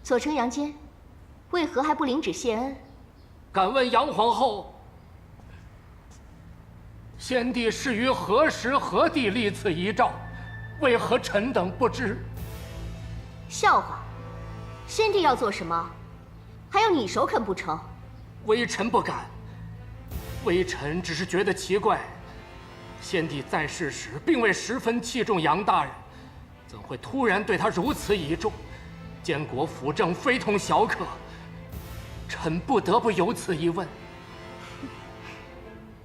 左丞杨坚，为何还不领旨谢恩？敢问杨皇后，先帝是于何时何地立此遗诏？为何臣等不知？笑话！先帝要做什么，还要你首肯不成？微臣不敢。微臣只是觉得奇怪，先帝在世时并未十分器重杨大人，怎会突然对他如此倚重？监国辅政非同小可，臣不得不有此一问。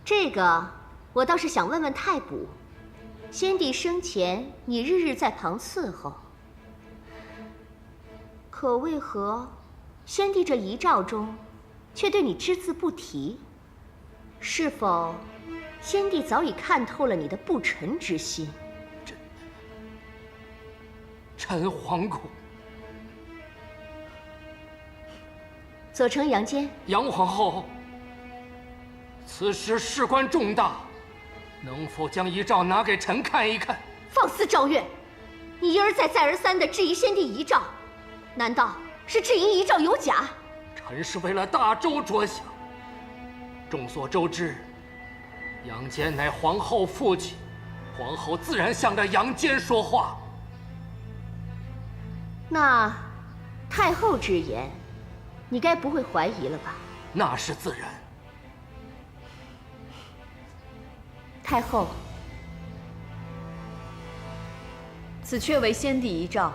这个我倒是想问问太卜，先帝生前你日日在旁伺候，可为何先帝这遗诏中却对你只字不提？是否先帝早已看透了你的不臣之心？臣惶恐。左丞杨坚，杨皇后，此时事关重大，能否将遗诏拿给臣看一看？放肆赵月！你一而再再而三地质疑先帝遗诏，难道是质疑遗诏有假？臣是为了大周着想。众所周知，杨坚乃皇后父亲，皇后自然向着杨坚说话。那太后之言，你该不会怀疑了吧？那是自然。太后，此确为先帝遗诏，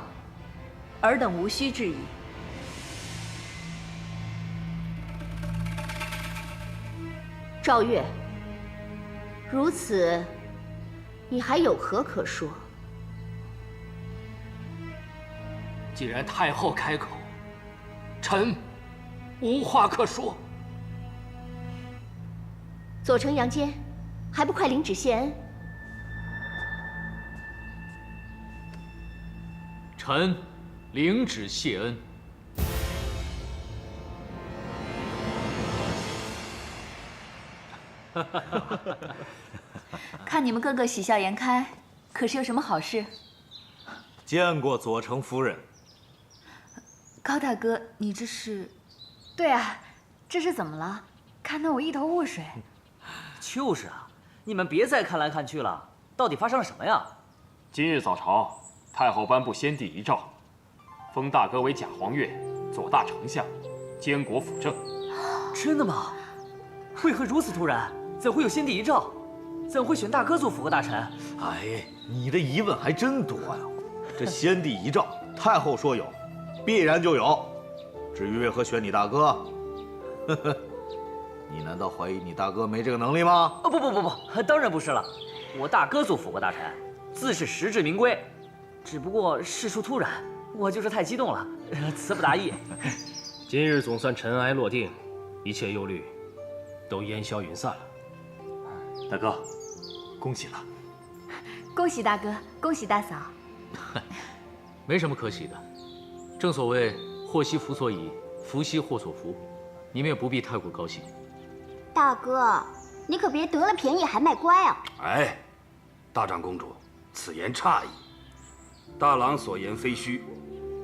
尔等无需质疑。赵月，如此，你还有何可说？既然太后开口，臣无话可说。左丞杨坚，还不快领旨谢恩？臣领旨谢恩。看你们个个喜笑颜开，可是有什么好事？见过左丞夫人。高大哥，你这是？对啊，这是怎么了？看得我一头雾水。就是啊，你们别再看来看去了，到底发生了什么呀？今日早朝，太后颁布先帝遗诏，封大哥为假皇岳，左大丞相，监国辅政。真的吗？为何如此突然？怎会有先帝遗诏？怎会选大哥做辅国大臣？哎，你的疑问还真多呀！这先帝遗诏，太后说有，必然就有。至于为何选你大哥，呵呵，你难道怀疑你大哥没这个能力吗？不，当然不是了。我大哥做辅国大臣，自是实至名归。只不过事出突然，我就是太激动了，词不达意。今日总算尘埃落定，一切忧虑都烟消云散了。大哥，恭喜了！恭喜大哥，恭喜大嫂。没什么可喜的，正所谓祸兮福所倚，福兮祸所伏，你们也不必太过高兴。大哥，你可别得了便宜还卖乖啊！哎，大长公主，此言差矣。大郎所言非虚，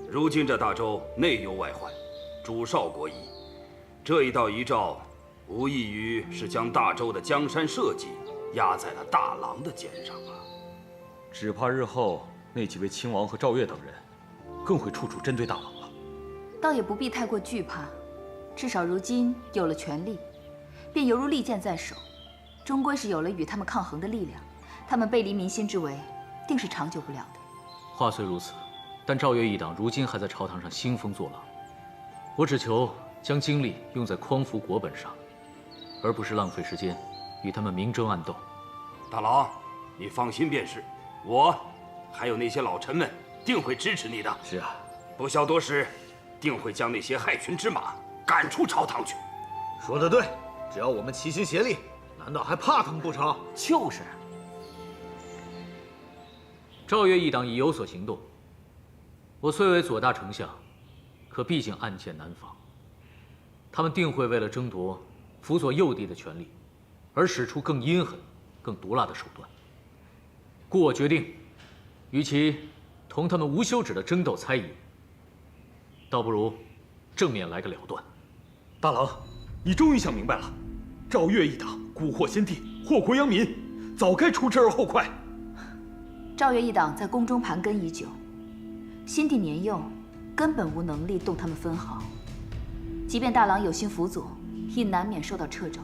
如今这大周内忧外患，主少国疑，这一道遗诏，无异于是将大周的江山社稷压在了大郎的肩上啊！只怕日后那几位亲王和赵月等人，更会处处针对大郎了。倒也不必太过惧怕，至少如今有了权力，便犹如利剑在手，终归是有了与他们抗衡的力量。他们背离民心之为，定是长久不了的。话虽如此，但赵月一党如今还在朝堂上兴风作浪，我只求将精力用在匡扶国本上，而不是浪费时间与他们明争暗斗。大郎，你放心便是，我还有那些老臣们定会支持你的。是啊，不消多时，定会将那些害群之马赶出朝堂去。说得对，只要我们齐心协力，难道还怕他们不成？就是。赵月一党已有所行动，我虽为左大丞相，可毕竟暗箭难防。他们定会为了争夺辅佐幼帝的权利，而使出更阴狠、更毒辣的手段。故我决定，与其同他们无休止的争斗猜疑，倒不如正面来个了断。大郎，你终于想明白了，赵越一党蛊惑先帝，祸国殃民，早该除之而后快。赵越一党在宫中盘根已久，先帝年幼，根本无能力动他们分毫。即便大郎有心辅佐，亦难免受到掣肘。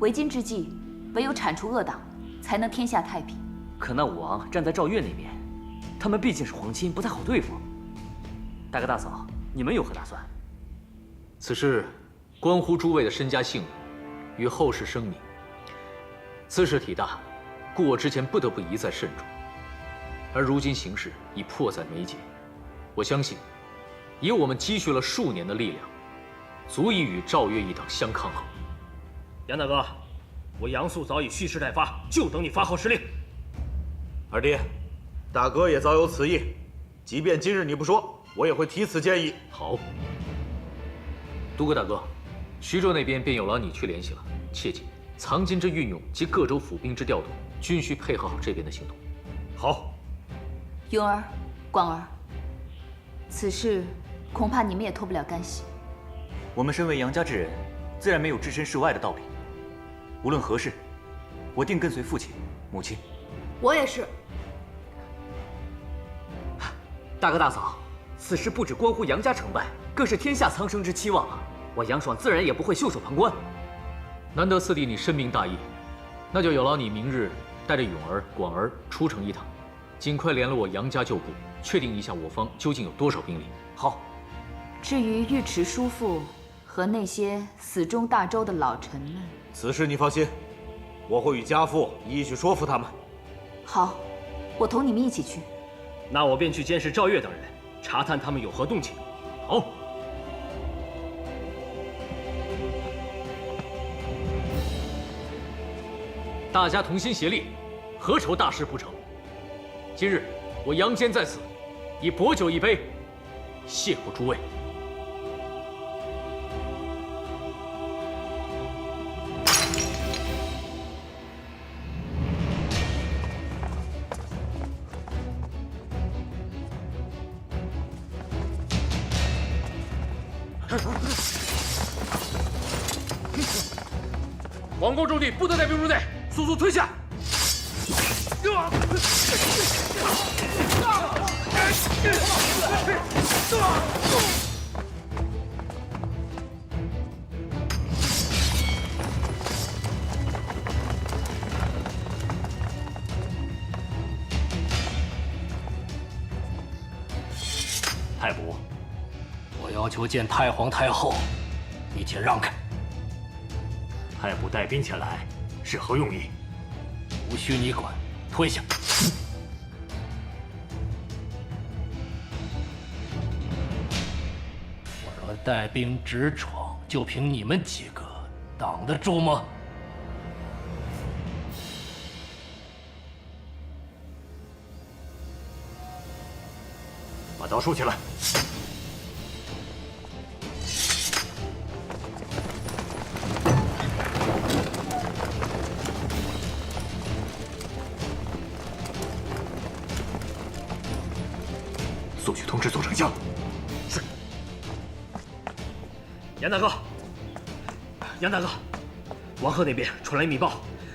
为今之计，唯有铲除恶党，才能天下太平。可那武王站在赵越那边，他们毕竟是皇亲，不太好对付。大哥大嫂，你们有何打算？此事关乎诸位的身家性命与后世声名，此事体大，故我之前不得不一再慎重。而如今形势已迫在眉睫，我相信，以我们积蓄了数年的力量，足以与赵越一党相抗衡。杨大哥，我杨素早已蓄势待发，就等你发号施令。二弟，大哥也早有此意，即便今日你不说，我也会提此建议。好，都哥大哥，徐州那边便有劳你去联系了，切记藏金之运用及各州府兵之调度，均需配合好这边的行动。好。允儿、广儿，此事恐怕你们也脱不了干系。我们身为杨家之人，自然没有置身事外的道理。无论何事，我定跟随父亲、母亲。我也是。大哥大嫂，此事不只关乎杨家成败，更是天下苍生之期望啊！我杨爽自然也不会袖手旁观。难得四弟你深明大义，那就有劳你明日带着允儿、广儿出城一趟，尽快联络我杨家旧部，确定一下我方究竟有多少兵力。好。至于尉迟叔父和那些死忠大周的老臣们，此事你放心，我会与家父一一去说服他们。好，我同你们一起去。那我便去监视赵越等人，查探他们有何动静。好。大家同心协力，何愁大事不成？今日我杨坚在此，以薄酒一杯，谢过诸位。王公驻地不得带兵入内，速速退下！太卜，我要求见太皇太后，你且让开。太卜带兵前来，是何用意？无需你管，退下。我若带兵直闯，就凭你们几个挡得住吗？把刀竖起来。速去通知左丞相。是。杨大哥，杨大哥，王贺那边传来密报，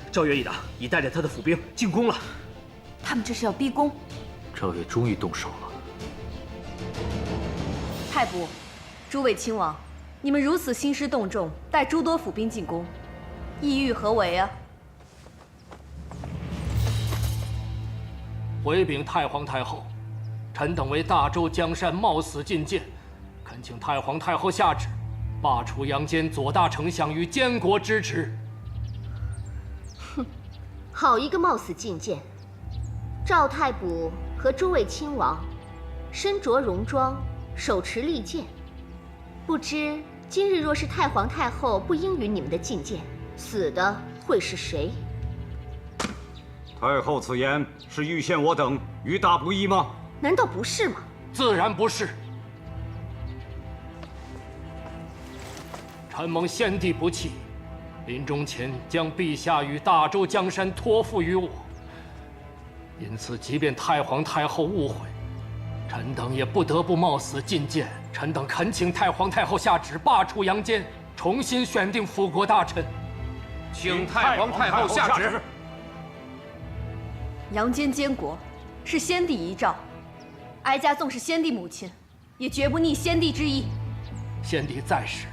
赵越一党已带着他的府兵进攻了。他们这是要逼宫。赵越终于动手了。太卜，诸位亲王，你们如此兴师动众，带诸多府兵进攻，意欲何为啊？回禀太皇太后，臣等为大周江山冒死进谏，恳请太皇太后下旨，罢除杨坚左大丞相于监国之职。哼，好一个冒死进谏！赵太卜和诸位亲王，身着戎装，手持利剑，不知今日若是太皇太后不应允你们的进谏，死的会是谁？太后此言是欲陷我等于大不义吗？难道不是吗？自然不是。臣蒙先帝不弃，临终前将陛下与大周江山托付于我，因此即便太皇太后误会，臣等也不得不冒死进谏。臣等恳请太皇太后下旨罢黜杨坚，重新选定辅国大臣。请太皇太后下旨。杨坚监国，是先帝遗诏。哀家纵是先帝母亲，也绝不逆先帝之意。先帝在时，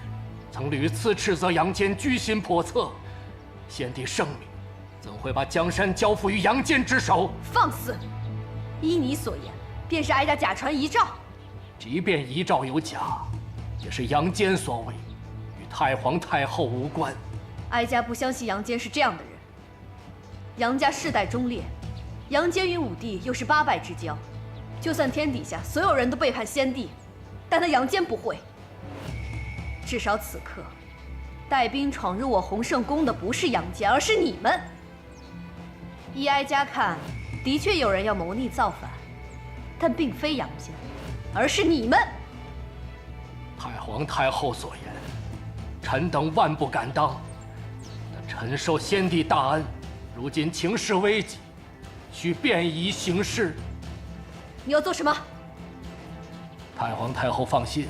曾屡次斥责杨坚居心叵测。先帝圣明，怎会把江山交付于杨坚之手？放肆！依你所言，便是哀家假传遗诏。即便遗诏有假，也是杨坚所为，与太皇太后无关。哀家不相信杨坚是这样的人。杨家世代忠烈，杨坚与武帝又是八拜之交，就算天底下所有人都背叛先帝，但他杨坚不会。至少此刻，带兵闯入我洪圣宫的不是杨坚，而是你们。依哀家看，的确有人要谋逆造反，但并非杨坚，而是你们。太皇太后所言，臣等万不敢当。但臣受先帝大恩，如今情势危急，需便宜行事。你要做什么？太皇太后放心，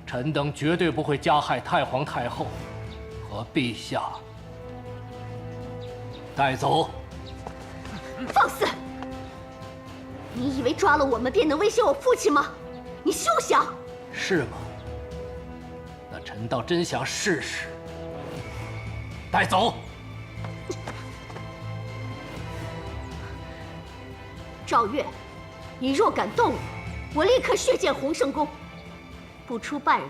臣等绝对不会加害太皇太后和陛下。带走。放肆！你以为抓了我们便能威胁我父亲吗？你休想！是吗？那臣倒真想试试。带走。赵月，你若敢动我立刻血溅洪圣宫。不出半日，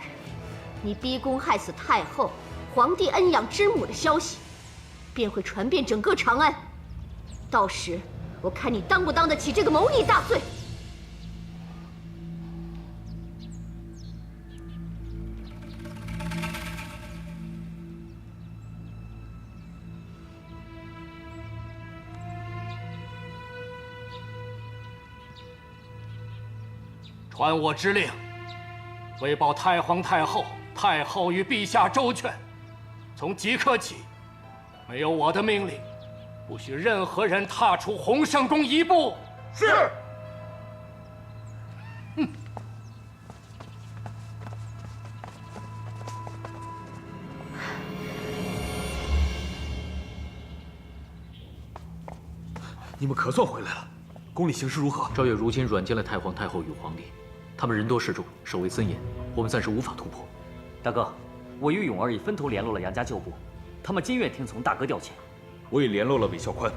你逼宫害死太后、皇帝恩养之母的消息，便会传遍整个长安。到时，我看你当不当得起这个谋逆大罪。传我之令，为保太皇太后、太后与陛下周全，从即刻起，没有我的命令，不许任何人踏出洪圣宫一步。是。你们可算回来了，宫里形势如何？赵月如今软禁了太皇太后与皇帝，他们人多势众，守卫森严，我们暂时无法突破。大哥，我与勇儿已分头联络了杨家旧部，他们今愿听从大哥调遣。我已联络了韦孝宽，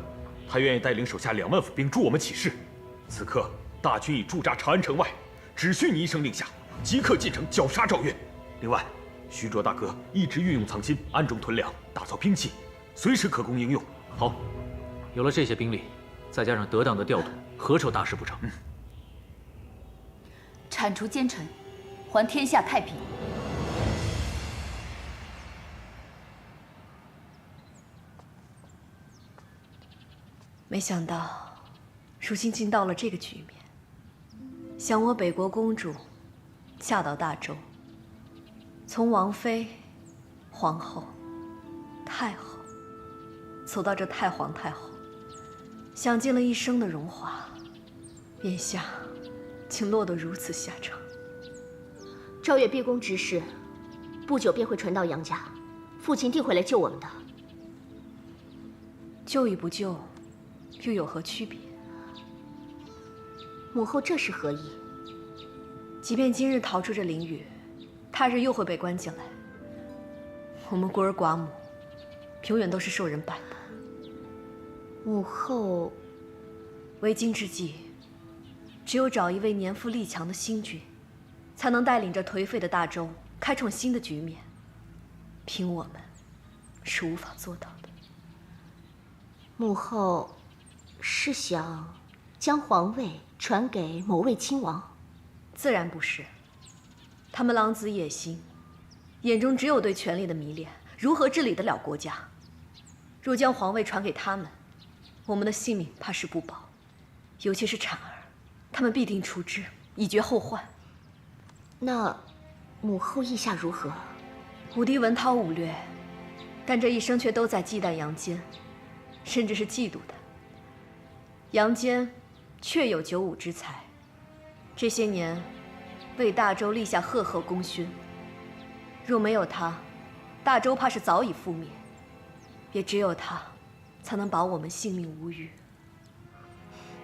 他愿意带领手下2万府兵助我们起事。此刻大军已驻扎长安城外，只需你一声令下，即刻进城绞杀赵月。另外，徐卓大哥一直运用藏心，暗中囤粮，打造兵器，随时可供应用。好，有了这些兵力，再加上得当的调度，何愁大事不成？铲除奸臣，还天下太平。没想到，如今竟到了这个局面。想我北国公主嫁到大周，从王妃、皇后、太后，走到这太皇太后，享尽了一生的荣华，眼下竟落得如此下场。赵月逼宫之事，不久便会传到杨家，父亲定会来救我们的。救与不救，又有何区别？母后这是何意？即便今日逃出这灵域，他日又会被关进来。我们孤儿寡母，永远都是受人摆布。母后，为今之计，只有找一位年富力强的新君，才能带领着颓废的大周开创新的局面。凭我们，是无法做到的。母后是想将皇位传给某位亲王？自然不是。他们狼子野心，眼中只有对权力的迷恋，如何治理得了国家？若将皇位传给他们，我们的性命怕是不保。尤其是产儿，他们必定除之，以绝后患。那母后意下如何？武帝文韬武略，但这一生却都在忌惮杨坚，甚至是嫉妒他。杨坚确有9五之才，这些年，为大周立下赫赫功勋。若没有他，大周怕是早已覆灭。也只有他，才能保我们性命无虞。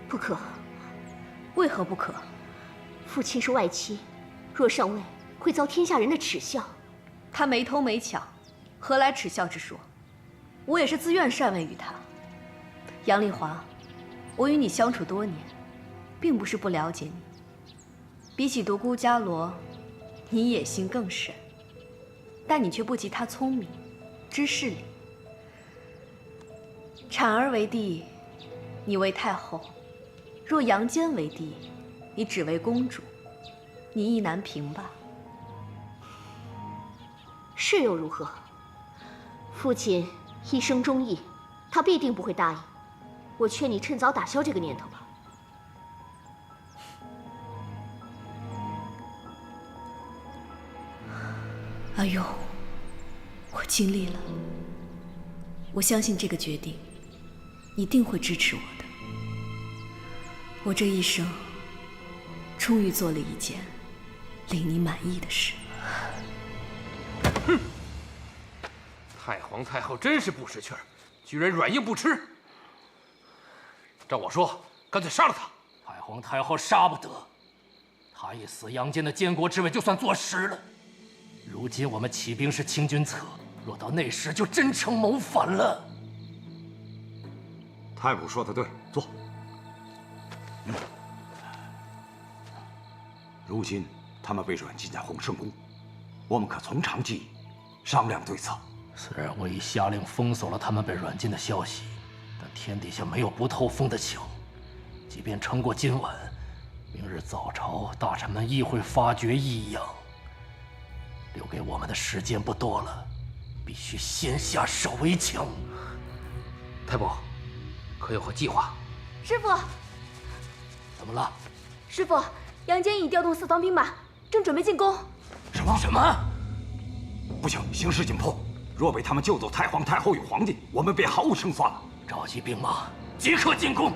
不可。为何不可？父亲是外戚，若上位，会遭天下人的耻笑。他没偷没抢，何来耻笑之说？我也是自愿禅位于他。杨丽华，我与你相处多年，并不是不了解你。比起独孤伽罗，你野心更深，但你却不及他聪明，知事理。产儿为帝，你为太后；若杨坚为帝，你只为公主，你意难平吧？是又如何？父亲一生忠义，他必定不会答应。我劝你趁早打消这个念头吧。阿勇，我尽力了。我相信这个决定，你定会支持我的。我这一生，终于做了一件令你满意的事。哼！太皇太后真是不识趣儿，居然软硬不吃。照我说，干脆杀了他。太皇太后杀不得，他一死，杨坚的监国之位就算坐实了。如今我们起兵是清君侧，若到那时就真成谋反了。太仆说的对，坐。如今他们被软禁在洪圣宫，我们可从长计议，商量对策。虽然我已下令封锁了他们被软禁的消息，但天底下没有不透风的墙。即便撑过今晚，明日早朝大臣们亦会发觉异样。留给我们的时间不多了，必须先下手为强。太仆，可有何计划？师傅，怎么了？师傅，杨坚已调动4方兵马，正准备进攻。什么？不行，形势紧迫，若被他们救走太皇太后与皇帝，我们便毫无胜算了。召集兵马，即刻进攻！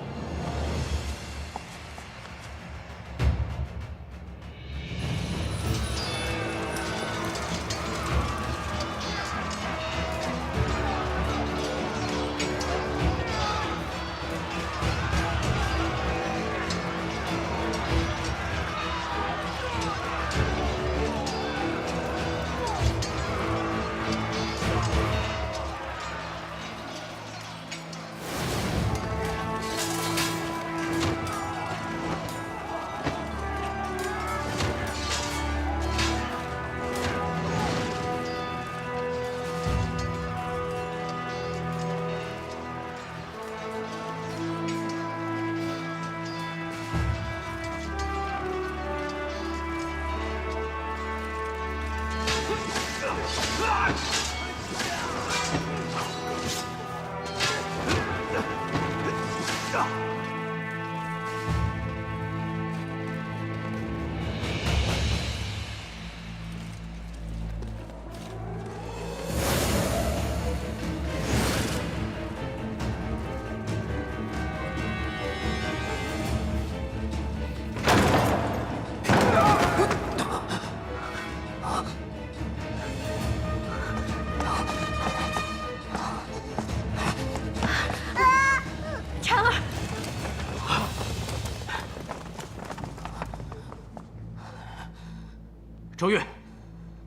周越，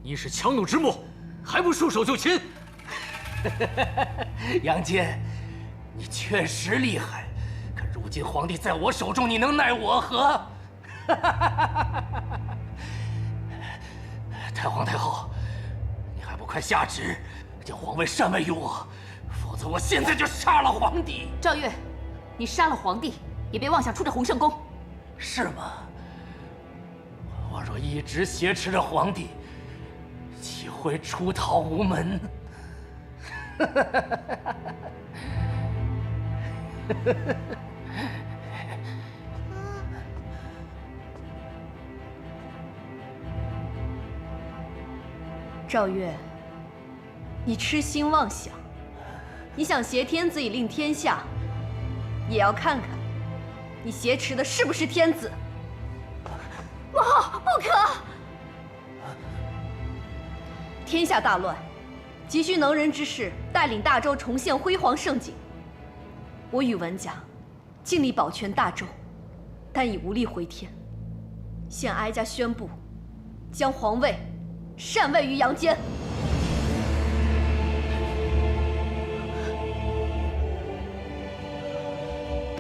你是强弩之末，还不束手就擒？杨坚，你确实厉害，可如今皇帝在我手中，你能奈我何？太皇太后，你还不快下旨，将皇位禅位于我，否则我现在就杀了皇帝！赵越，你杀了皇帝，也别妄想出这洪圣宫。是吗？我若一直挟持着皇帝，岂会出逃无门？赵越，你痴心妄想，你想挟天子以令天下，也要看看你挟持的是不是天子。天下大乱，急需能人之士带领大周重现辉煌盛景。我宇文家尽力保全大周，但已无力回天。现哀家宣布，将皇位禅位于阳间。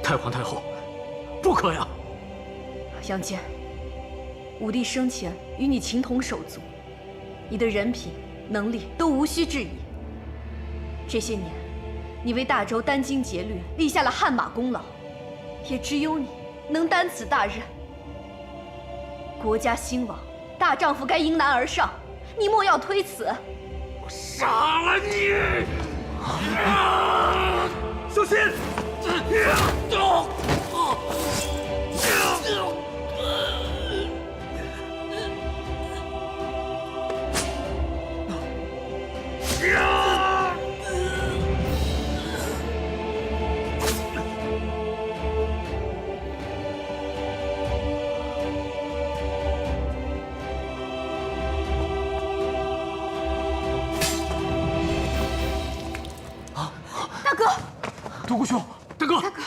太皇太后，不可呀！杨坚，武帝生前与你情同手足，你的人品、能力都无需质疑。这些年，你为大周殚精竭虑，立下了汗马功劳，也只有你能担此大任。国家兴亡，大丈夫该迎难而上，你莫要推辞。我杀了你！小心！大哥，独孤兄，大哥，大哥，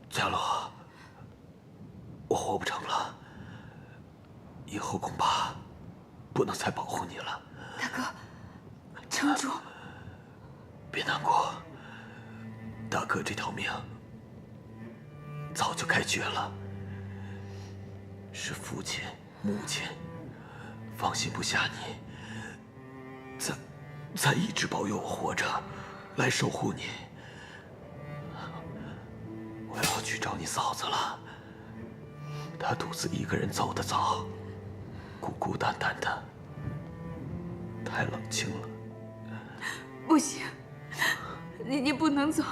伽罗，我活不成了，以后恐怕不能再保护你了。大哥，撑住，别难过，大哥这条命早就该绝了，是父亲、母亲放心不下你，才一直保佑我活着，来守护你。我要去找你嫂子了，她独自一个人走得早，孤孤单单的，太冷清了。不行，你不能走，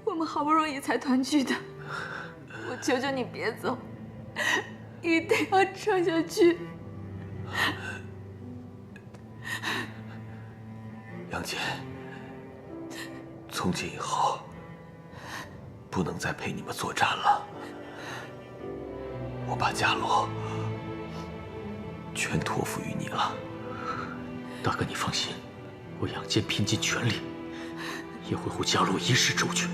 我们好不容易才团聚的，我求求你别走，一定要撑下去。杨戬，从今以后不能再陪你们作战了。我把伽罗全托付于你了。大哥，你放心，我杨戬拼尽全力，也会护伽罗一世周全。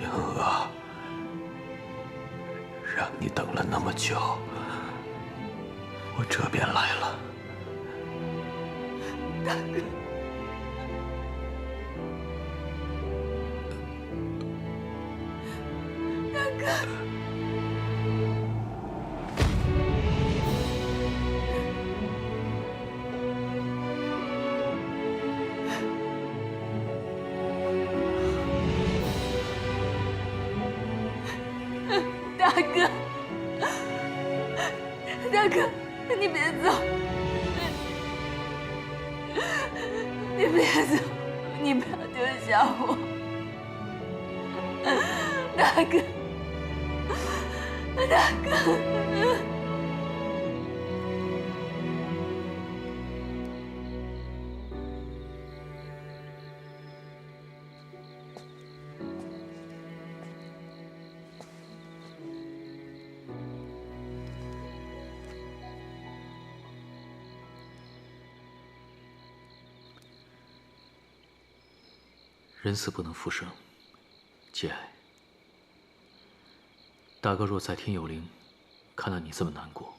银娥，让你等了那么久，我这边来了。大哥，大哥。大哥，大哥，你别走，你别走，你不要丢下我，大哥，大哥。人死不能复生，节哀。大哥若在天有灵，看到你这么难过，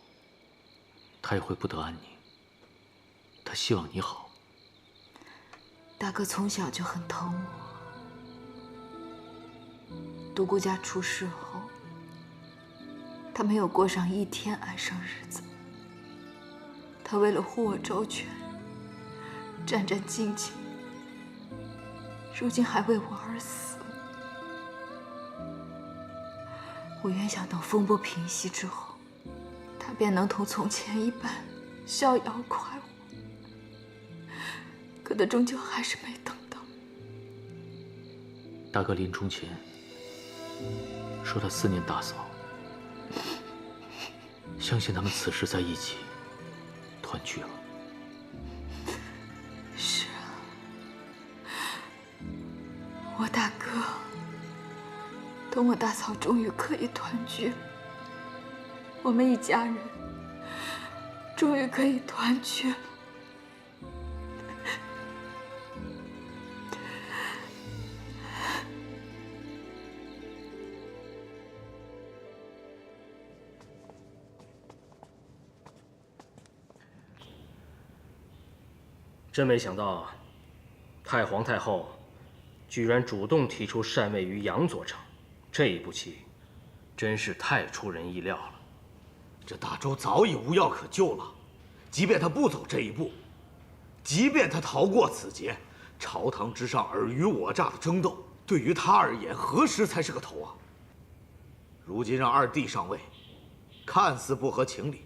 他也会不得安宁。他希望你好。大哥从小就很疼我，独孤家出事后，他没有过上一天安生日子。他为了护我周全，战战兢兢，如今还为我而死。我原想等风波平息之后，他便能同从前一般逍遥快活，可他终究还是没等到。大哥临终前说他思念大嫂，相信他们此时在一起团聚了。是啊，我大哥同我大嫂终于可以团聚了，我们一家人终于可以团聚了。真没想到，太皇太后居然主动提出禅位于杨左丞，这一步棋真是太出人意料了。这大周早已无药可救了，即便他不走这一步，即便他逃过此劫，朝堂之上尔虞我诈的争斗，对于他而言，何时才是个头啊？如今让二弟上位，看似不合情理，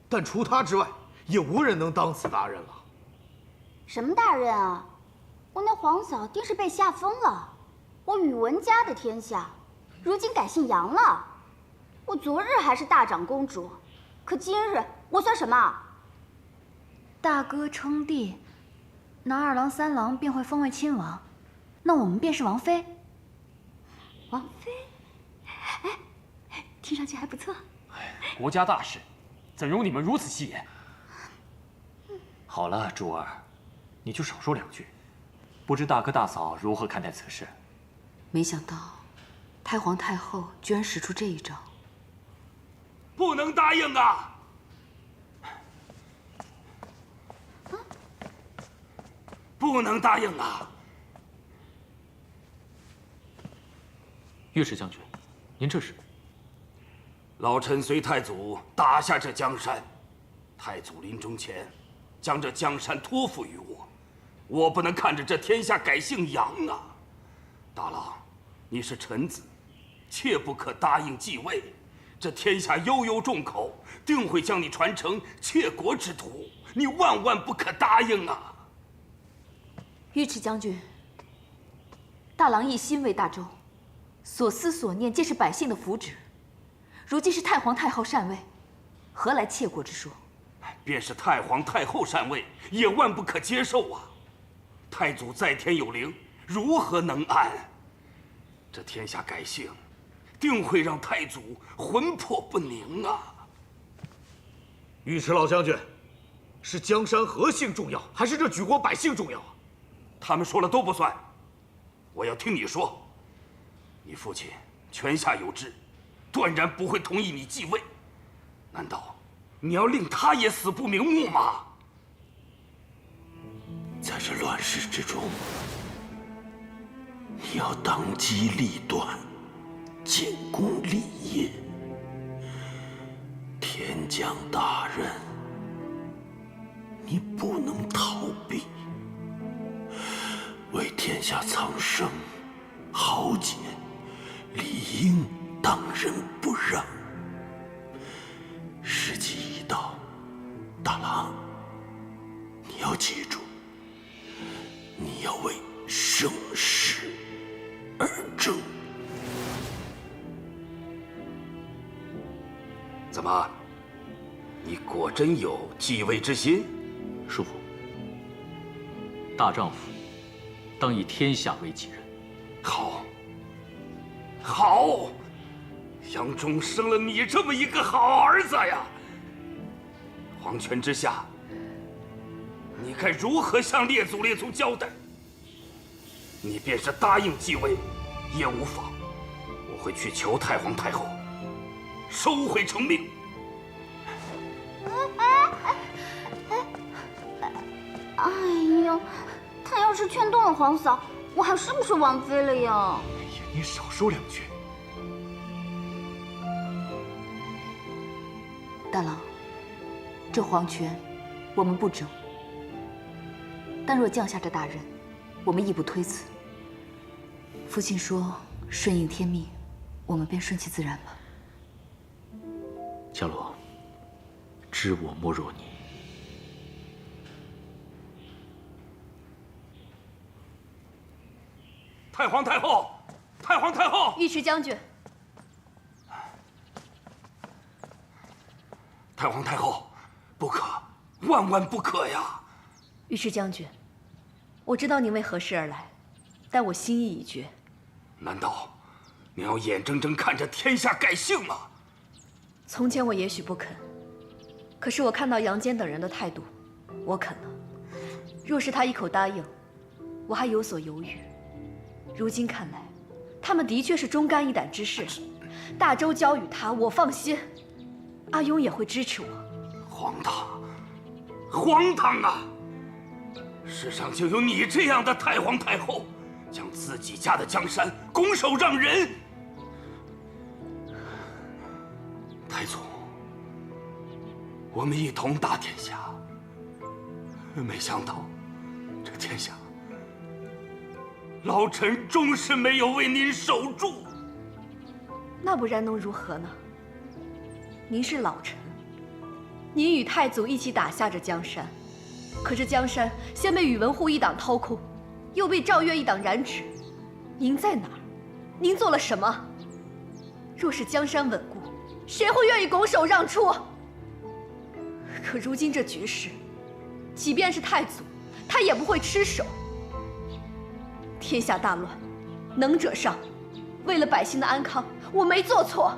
但除他之外，也无人能当此大任了。什么大任啊！我那皇嫂定是被吓疯了。我宇文家的天下，如今改姓杨了。我昨日还是大长公主，可今日我算什么？大哥称帝，那二郎、三郎便会封为亲王，那我们便是王妃。王妃，哎，听上去还不错。国家大事，怎容你们如此戏言？好了，珠儿，你就少说两句。不知大哥大嫂如何看待此事？没想到，太皇太后居然使出这一招。不能答应啊！不能答应啊！尉迟将军，您这是？老臣随太祖打下这江山，太祖临终前将这江山托付于我，我不能看着这天下改姓杨啊！大郎，你是臣子，切不可答应继位。这天下悠悠众口，定会将你传承窃国之徒，你万万不可答应啊！尉迟将军，大郎一心为大周，所思所念皆是百姓的福祉。如今是太皇太后禅位，何来窃国之说？便是太皇太后禅位，也万不可接受啊！太祖在天有灵，如何能安？这天下改姓，定会让太祖魂魄不宁啊！尉迟老将军，是江山何姓重要，还是这举国百姓重要啊？他们说了都不算，我要听你说。你父亲泉下有知，断然不会同意你继位。难道你要令他也死不瞑目吗？在这乱世之中，你要当机立断，建功立业。天降大任，你不能逃避。为天下苍生豪杰，理应当仁不让。时机已到，大郎，你要记住，你要为盛世而争。怎么，你果真有继位之心？叔父，大丈夫当以天下为己任。好，好，杨忠生了你这么一个好儿子呀！皇权之下，你该如何向列祖列宗交代？你便是答应继位，也无妨。我会去求太皇太后，收回成命。哎呦，他要是劝动了皇嫂，我还是不是王妃了呀？哎呀，你少说两句。大郎，这皇权我们不争，但若降下这大任，我们亦不推辞。父亲说顺应天命，我们便顺其自然吧。伽罗，知我莫若你。太皇太后，太皇太后！尉迟将军，太皇太后，不可，万万不可呀！尉迟将军，我知道您为何事而来，但我心意已决。难道你要眼睁睁看着天下改姓吗？从前我也许不肯，可是我看到杨坚等人的态度，我肯了。若是他一口答应，我还有所犹豫。如今看来，他们的确是忠肝义胆之士。大周交与他，我放心。阿雍也会支持我。荒唐，荒唐啊！世上就有你这样的太皇太后，将自己家的江山拱手让人。太祖，我们一同打天下，没想到这天下，老臣终是没有为您守住。那不然能如何呢？您是老臣，您与太祖一起打下这江山，可这江山先被宇文护一党掏空，又被赵越一党染指。您在哪儿？您做了什么？若是江山稳固，谁会愿意拱手让出？可如今这局势，即便是太祖，他也不会吃手。天下大乱，能者上。为了百姓的安康，我没做错。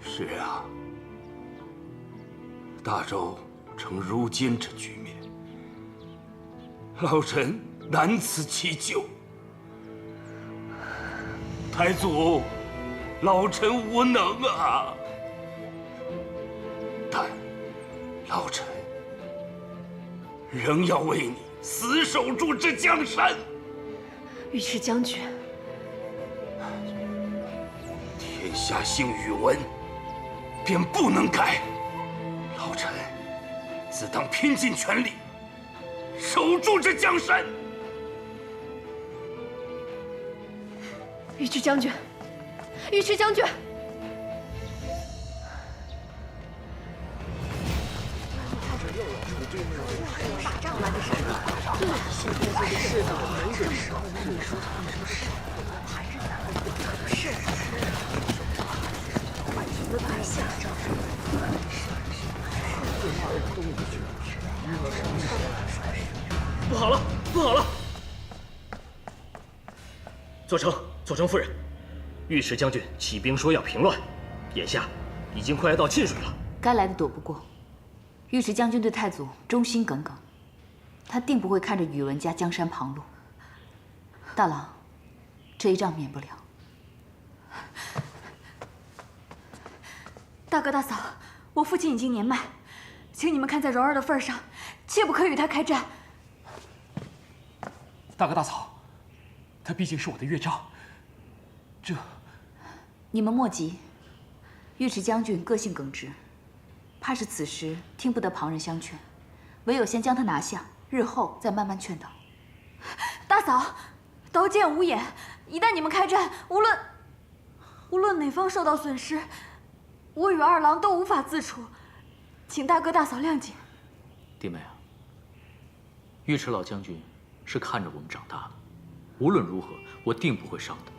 是啊，大周成如今这局面，老臣难辞其咎。太祖，老臣无能啊！但老臣仍要为你死守住这江山。尉迟将军，天下姓宇文，便不能改。老臣自当拼尽全力，守住这江山。尉迟将军，尉迟将军。打仗了，这是。对，现在这个世道没人说，你说他们是还是咱们不是？百姓的对象，不好了，不好了！左丞夫人，尉迟将军起兵说要平乱，眼下已经快要到沁水了。该来的躲不过。尉迟将军对太祖忠心耿耿，他定不会看着宇文家江山旁落。大郎，这一仗免不了。大哥大嫂，我父亲已经年迈，请你们看在柔儿的份上，切不可与他开战。大哥大嫂，他毕竟是我的岳丈，这……你们莫急。尉迟将军个性耿直，怕是此时听不得旁人相劝，唯有先将他拿下，日后再慢慢劝导。大嫂，刀剑无眼，一旦你们开战，无论哪方受到损失，我与二郎都无法自处，请大哥大嫂谅解。弟妹啊，尉迟老将军是看着我们长大的，无论如何，我定不会伤他。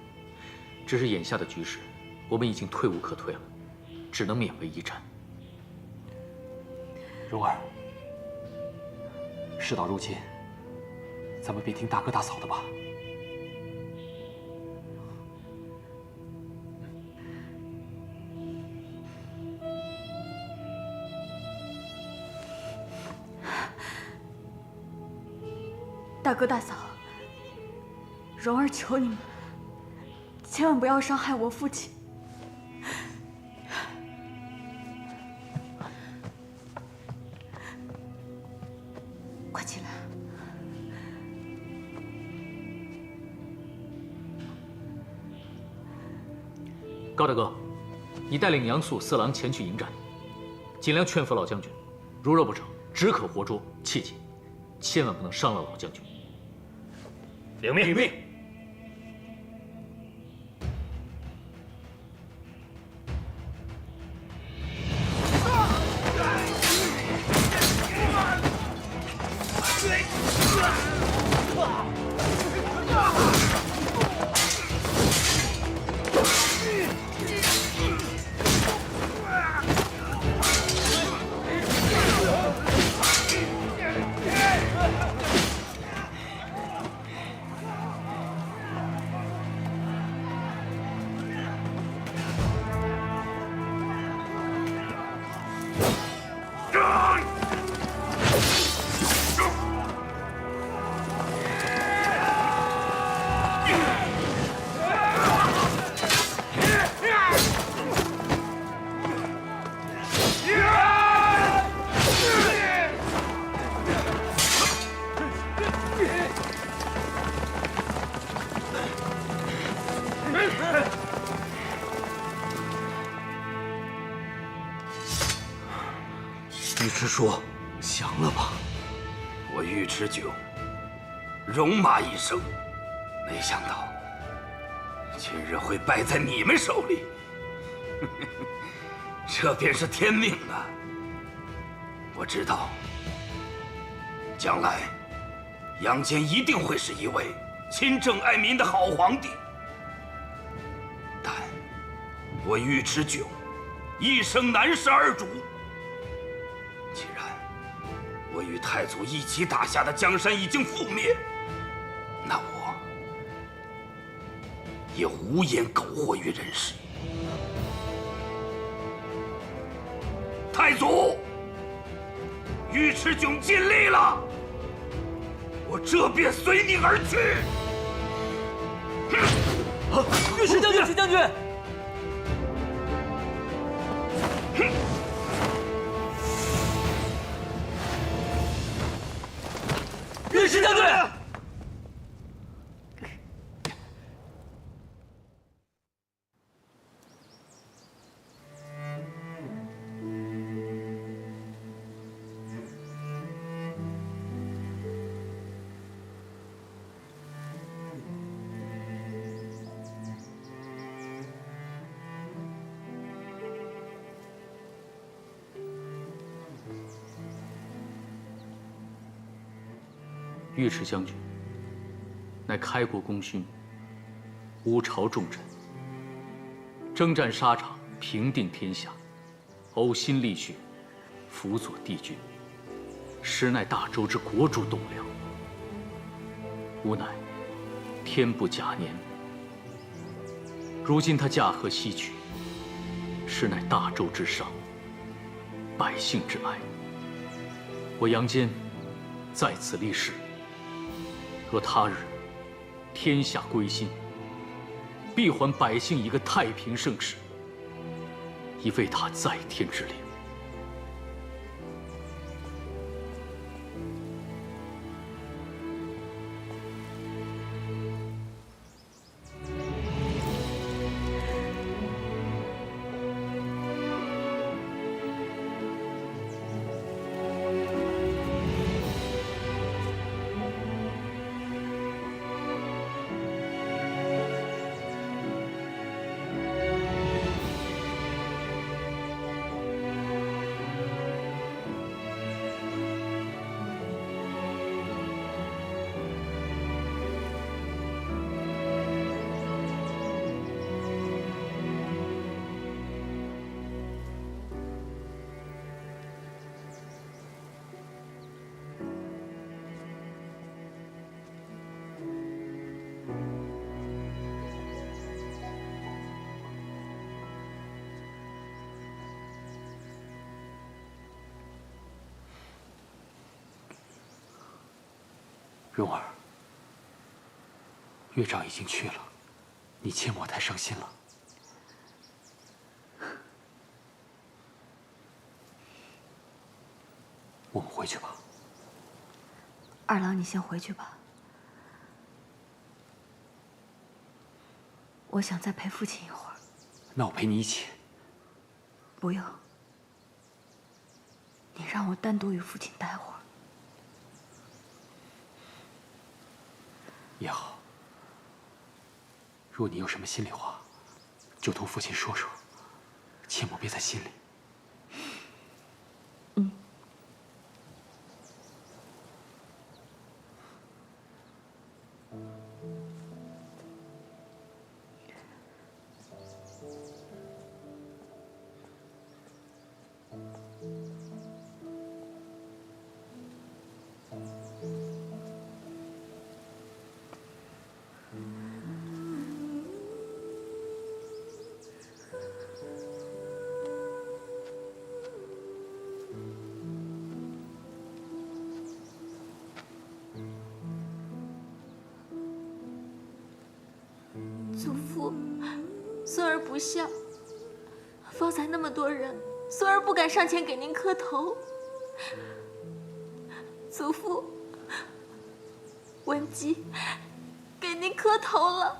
只是眼下的局势，我们已经退无可退了，只能勉为一战。蓉儿，事到如今，咱们便听大哥大嫂的吧。大哥大嫂，蓉儿求你们，千万不要伤害我父亲。快起来！高大哥，你带领杨素、色狼前去迎战，尽量劝服老将军。如若不成，只可活捉，切记，千万不能伤了老将军。领命！领命！池说：“降了吧。”我尉迟迥戎马一生，没想到今日会败在你们手里。这便是天命啊！我知道，将来杨坚一定会是一位亲政爱民的好皇帝。但我尉迟迥一生难事二主。既然我与太祖一起打下的江山已经覆灭，那我也无颜苟活于人世。太祖，尉迟迥尽力了，我这便随你而去。尉迟将军，尉迟将军。尉迟将军。尉迟将军，乃开国功勋，乌巢重臣，征战沙场，平定天下，呕心沥血，辅佐帝君，实乃大周之国主栋梁。吾乃天不假年，如今他驾鹤西去，实乃大周之上，百姓之哀。我杨坚在此立誓，若他日天下归心，必还百姓一个太平盛世，以为他在天之灵。蓉儿，岳丈已经去了，你切莫太伤心了。我们回去吧。二郎，你先回去吧。我想再陪父亲一会儿。那我陪你一起。不用，你让我单独与父亲待会儿。也好。若你有什么心里话，就同父亲说说，切莫憋在心里。祖父，孙儿不孝。方才那么多人，孙儿不敢上前给您磕头。祖父，文姬给您磕头了。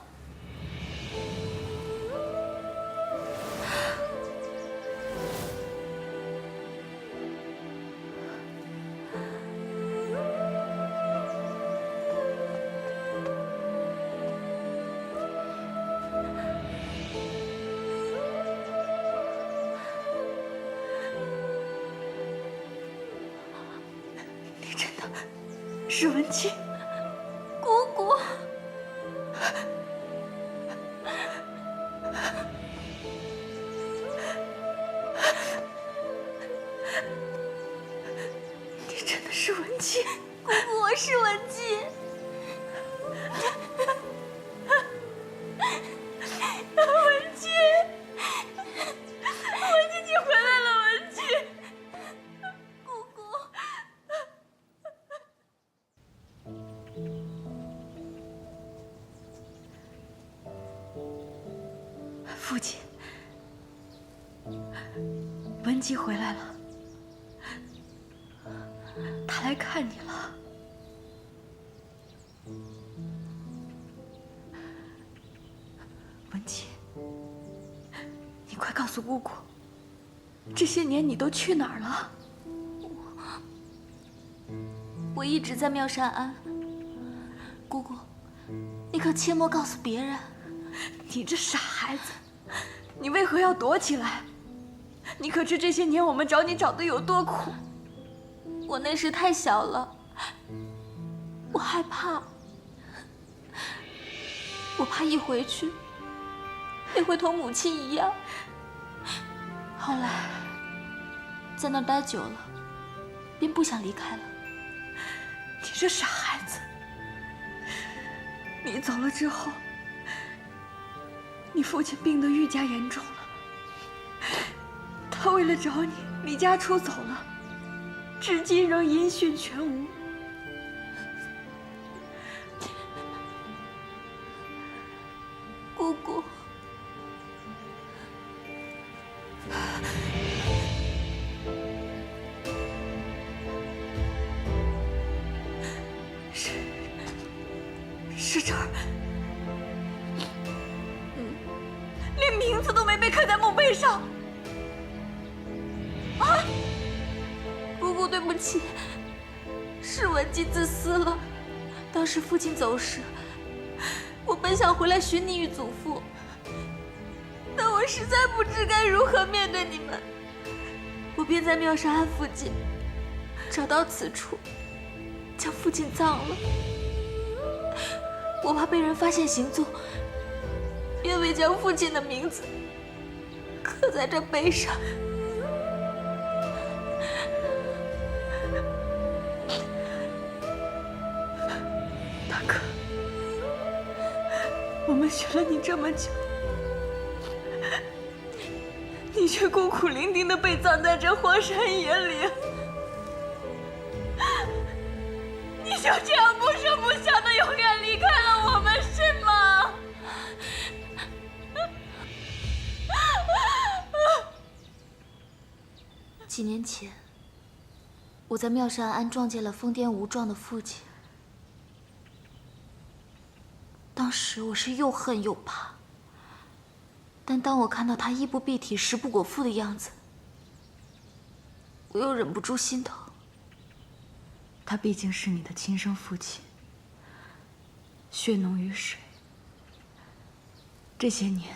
是文姬，姑姑。你真的是文姬？姑姑，我是文姬。文姬，文姬，你回来了，文姬。姑姑。父亲，文姬回来了，她来看你了。文姬，你快告诉姑姑，这些年你都去哪儿了？我一直在妙善庵。姑姑，你可切莫告诉别人。你这傻孩子，你为何要躲起来？你可知这些年我们找你找的有多苦？我那时太小了，我害怕，我怕一回去也会同母亲一样。后来在那儿待久了，便不想离开了。你这傻孩子，你走了之后，你父亲病得愈加严重了。他为了找你，离家出走了，至今仍音讯全无。姑姑，是这儿，连名字都没被刻在墓碑上。啊！姑姑，对不起，是文姬自私了。当时父亲走时，我本想回来寻你与祖父，但我实在不知该如何面对你们，我便在妙善庵附近找到此处，将父亲葬了。我怕被人发现行踪，便未将父亲的名字刻在这碑上。大哥，我们寻了你这么久，你却孤苦伶仃地被葬在这荒山野岭，你就这样不声不响地永远离开了我们，是吗？几年前，我在妙善庵撞见了疯癫无状的父亲。当时我是又恨又怕，但当我看到他衣不蔽体、食不果腹的样子，我又忍不住心疼。他毕竟是你的亲生父亲，血浓于水。这些年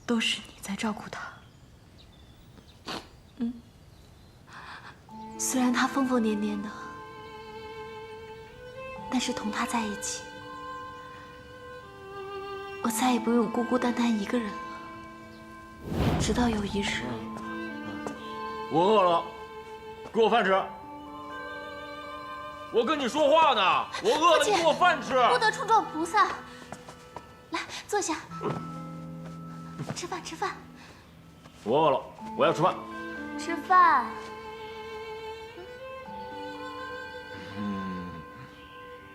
都是你在照顾他。虽然他疯疯癫癫的，但是同他在一起，我再也不用孤孤单单一个人了。直到有一日，我饿了，给我饭吃。我跟你说话呢，我饿了，你给我饭吃。不得冲撞菩萨。来，坐下，吃饭，吃饭。我饿了，我要吃饭。吃饭。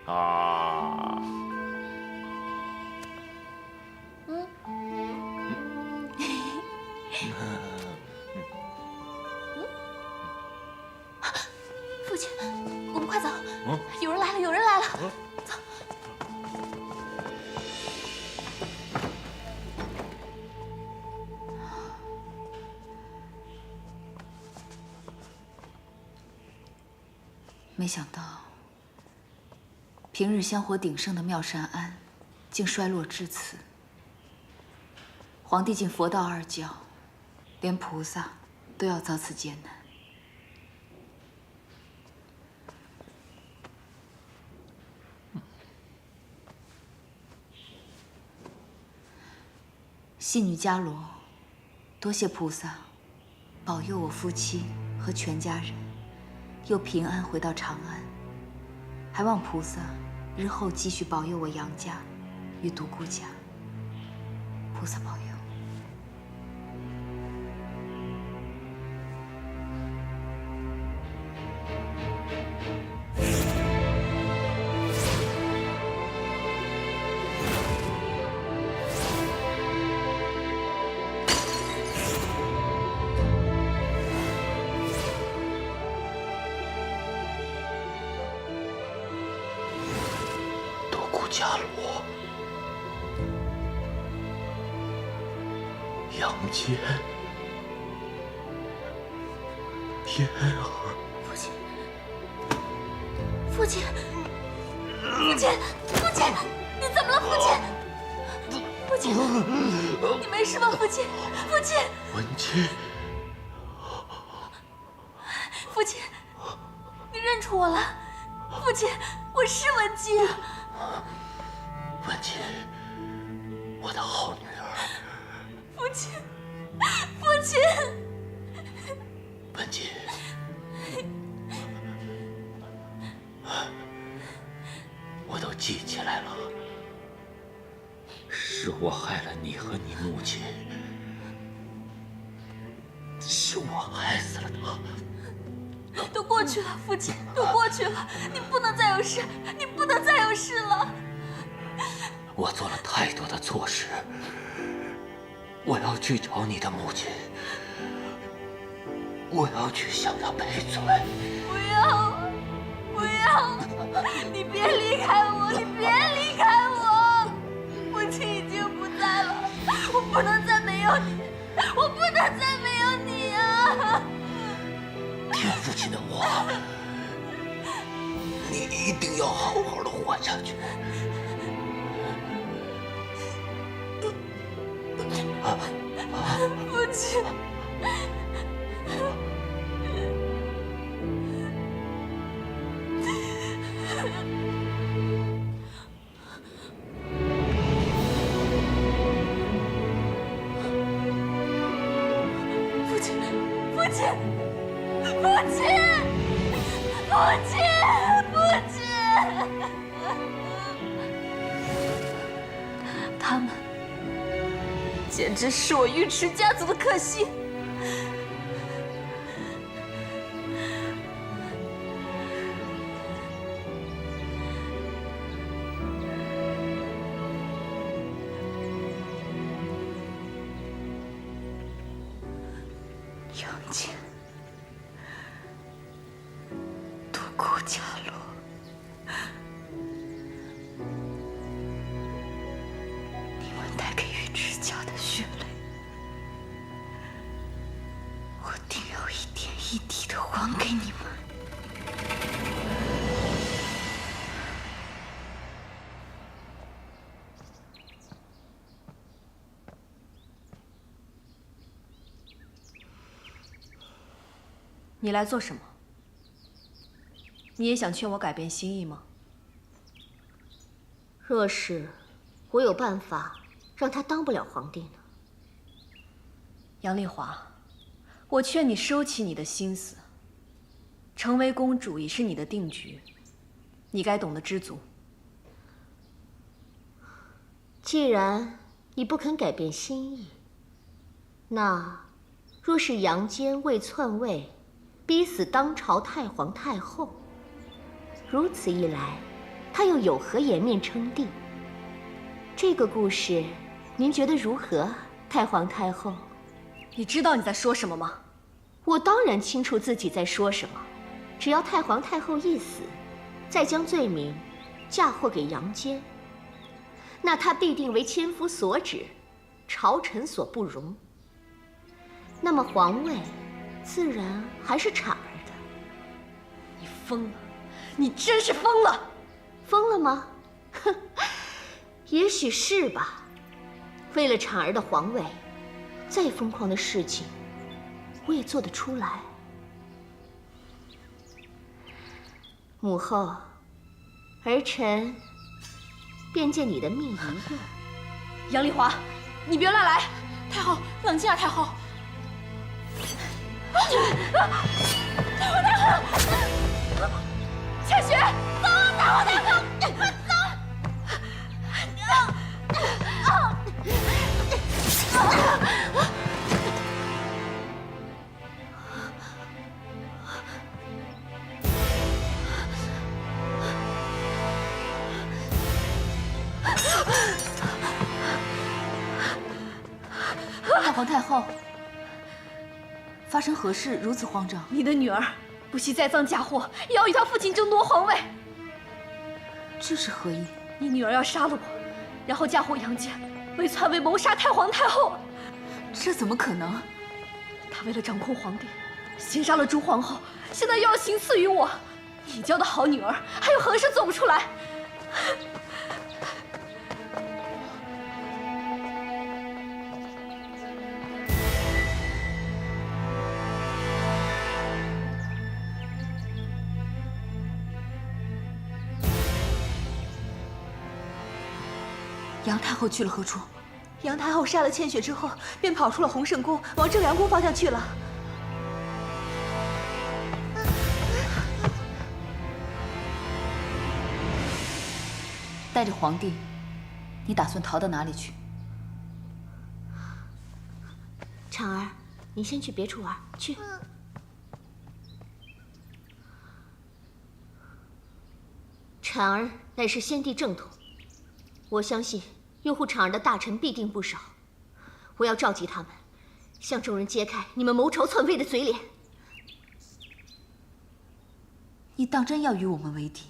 啊。父亲，我们快走！有人来了，有人来了！走。没想到，平日香火鼎盛的妙善庵，竟衰落至此。皇帝竟佛道二教，连菩萨都要遭此艰难。信女伽罗，多谢菩萨保佑我夫妻和全家人又平安回到长安，还望菩萨日后继续保佑我杨家与独孤家。菩萨保佑。伽罗，杨坚，天儿，父亲，父亲，父亲，父亲，你怎么了，父亲？父亲，你没事吧，父亲？父亲，文姬，父亲，你认出我了？父亲，我是文姬啊。文姬，我的好女儿。父亲，父亲。文姬，我都记起来了，是我害了你和你母亲，是我害死了她。都过去了，父亲，都过去了，你不能再有事，你不能再有事了。我做了太多的错事，我要去找你的母亲，我要去向她赔罪。不要，不要，你别离开我，你别离开我。父亲已经不在了，我不能再没有你，我不能再没有你啊！听父亲的话，你一定要好好的活下去。父亲，父亲，父亲，父亲，父亲，父亲，他们简直是我尉迟家族的克星。杨戬，独孤伽罗，你们带给尉迟家的血泪，我定要一点一滴的还给你们。你来做什么？你也想劝我改变心意吗？若是我有办法让他当不了皇帝呢？杨丽华，我劝你收起你的心思。成为公主已是你的定局，你该懂得知足。既然你不肯改变心意，那若是杨坚为篡位，逼死当朝太皇太后，如此一来，他又有何颜面称帝？这个故事，您觉得如何，太皇太后？你知道你在说什么吗？我当然清楚自己在说什么。只要太皇太后一死，再将罪名嫁祸给杨坚，那他必定为千夫所指，朝臣所不容。那么皇位自然还是产儿的。你疯了！你真是疯了！疯了吗？哼，也许是吧。为了产儿的皇位，再疯狂的事情，我也做得出来。母后，儿臣便见你的命一用。杨丽华，你别乱来！太后，冷静啊，太后！太后，太后！千雪，走，太后，太后，快走！太皇太后，发生何事如此慌张？你的女儿不惜栽赃嫁祸，也要与她父亲争夺皇位。这是何意？你女儿要杀了我，然后嫁祸杨家，为篡位谋杀太皇太后。这怎么可能？她为了掌控皇帝，先杀了朱皇后，现在又要行刺于我。你教的好女儿，还有何事做不出来？杨太后去了何处？杨太后杀了千雪之后，便跑出了洪圣宫，往正阳宫方向去了。带着皇帝，你打算逃到哪里去？婵儿，你先去别处玩去。婵儿乃是先帝正统，我相信拥护婵儿的大臣必定不少。我要召集他们，向众人揭开你们谋朝篡位的嘴脸。你当真要与我们为敌？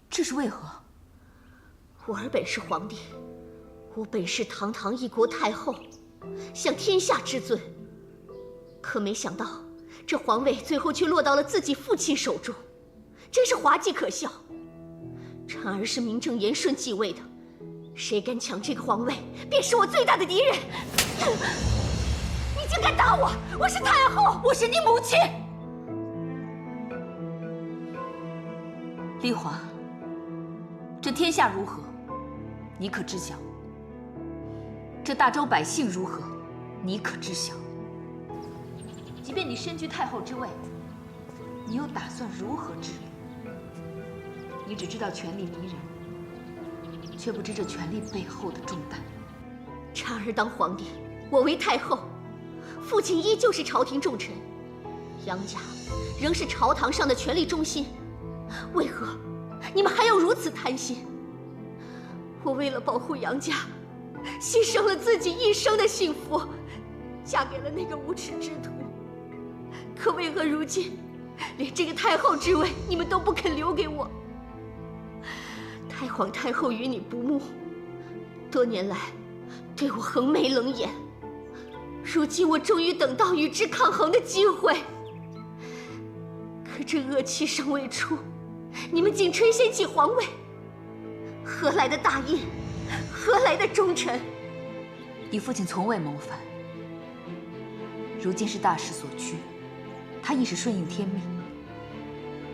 这是为何？我儿本是皇帝，我本是堂堂一国太后，享天下之尊。可没想到，这皇位最后却落到了自己父亲手中，真是滑稽可笑。婵儿是名正言顺继位的，谁敢抢这个皇位，便是我最大的敌人。你竟敢打我！我是太后，我是你母亲。丽华，这天下如何，你可知晓？这大周百姓如何，你可知晓？即便你身居太后之位，你又打算如何治理？你只知道权力迷人，却不知这权力背后的重担。婵儿当皇帝，我为太后，父亲依旧是朝廷重臣，杨家仍是朝堂上的权力中心。为何你们还要如此贪心？我为了保护杨家，牺牲了自己一生的幸福，嫁给了那个无耻之徒。可为何如今，连这个太后之位你们都不肯留给我？太皇太后与你不睦，多年来对我横眉冷眼。如今我终于等到与之抗衡的机会，可这恶气尚未出，你们竟垂涎起皇位，何来的大义？何来的忠臣？你父亲从未谋反，如今是大势所趋，他亦是顺应天命。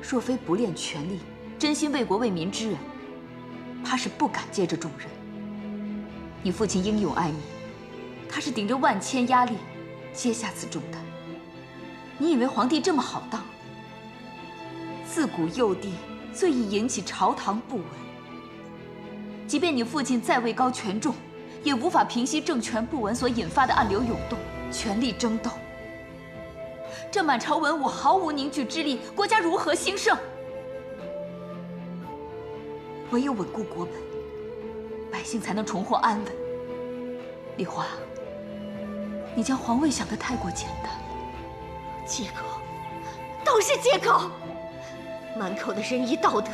若非不恋权力，真心为国为民之人，怕是不敢接这重任。你父亲英勇爱民，他是顶着万千压力接下此重担。你以为皇帝这么好当？自古幼帝最易引起朝堂不稳，即便你父亲再位高权重，也无法平息政权不稳所引发的暗流涌动、权力争斗。这满朝文武毫无凝聚之力，国家如何兴盛？唯有稳固国本，百姓才能重获安稳。丽华，你将皇位想得太过简单了。借口，都是借口，满口的仁义道德，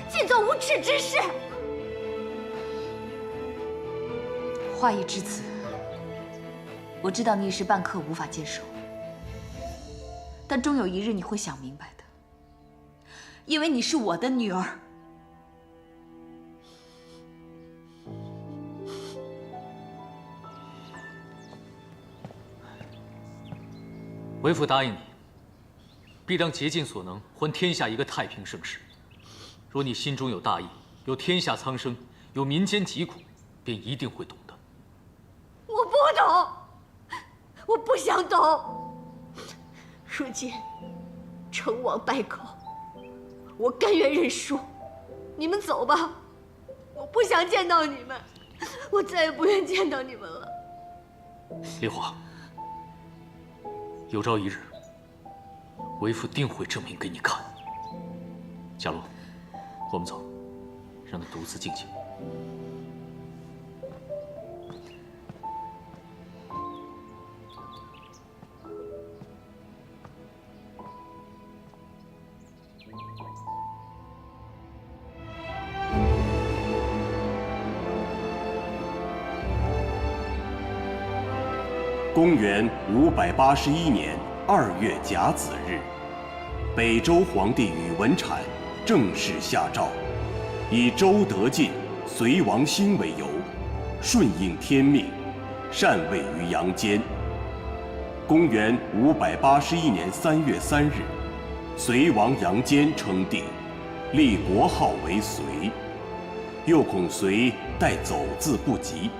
尽做无耻之事。话已至此，我知道你一时半刻无法接受，但终有一日你会想明白的，因为你是我的女儿。为父答应你，必当竭尽所能还天下一个太平盛世。若你心中有大义，有天下苍生，有民间疾苦，便一定会懂得。我不不想懂。如今成王败寇，我甘愿认输。你们走吧，我不想见到你们，我再也不愿见到你们了。丽华，有朝一日，为父定会证明给你看。佳罗，我们走，让他独自静静。公元581年2月甲子日，北周皇帝宇文阐正式下诏，以周德进、隋王兴为由，顺应天命，禅位于阳间。公元581年3月3日，隋王杨坚称帝，立国号为隋。又恐隋带走字不及，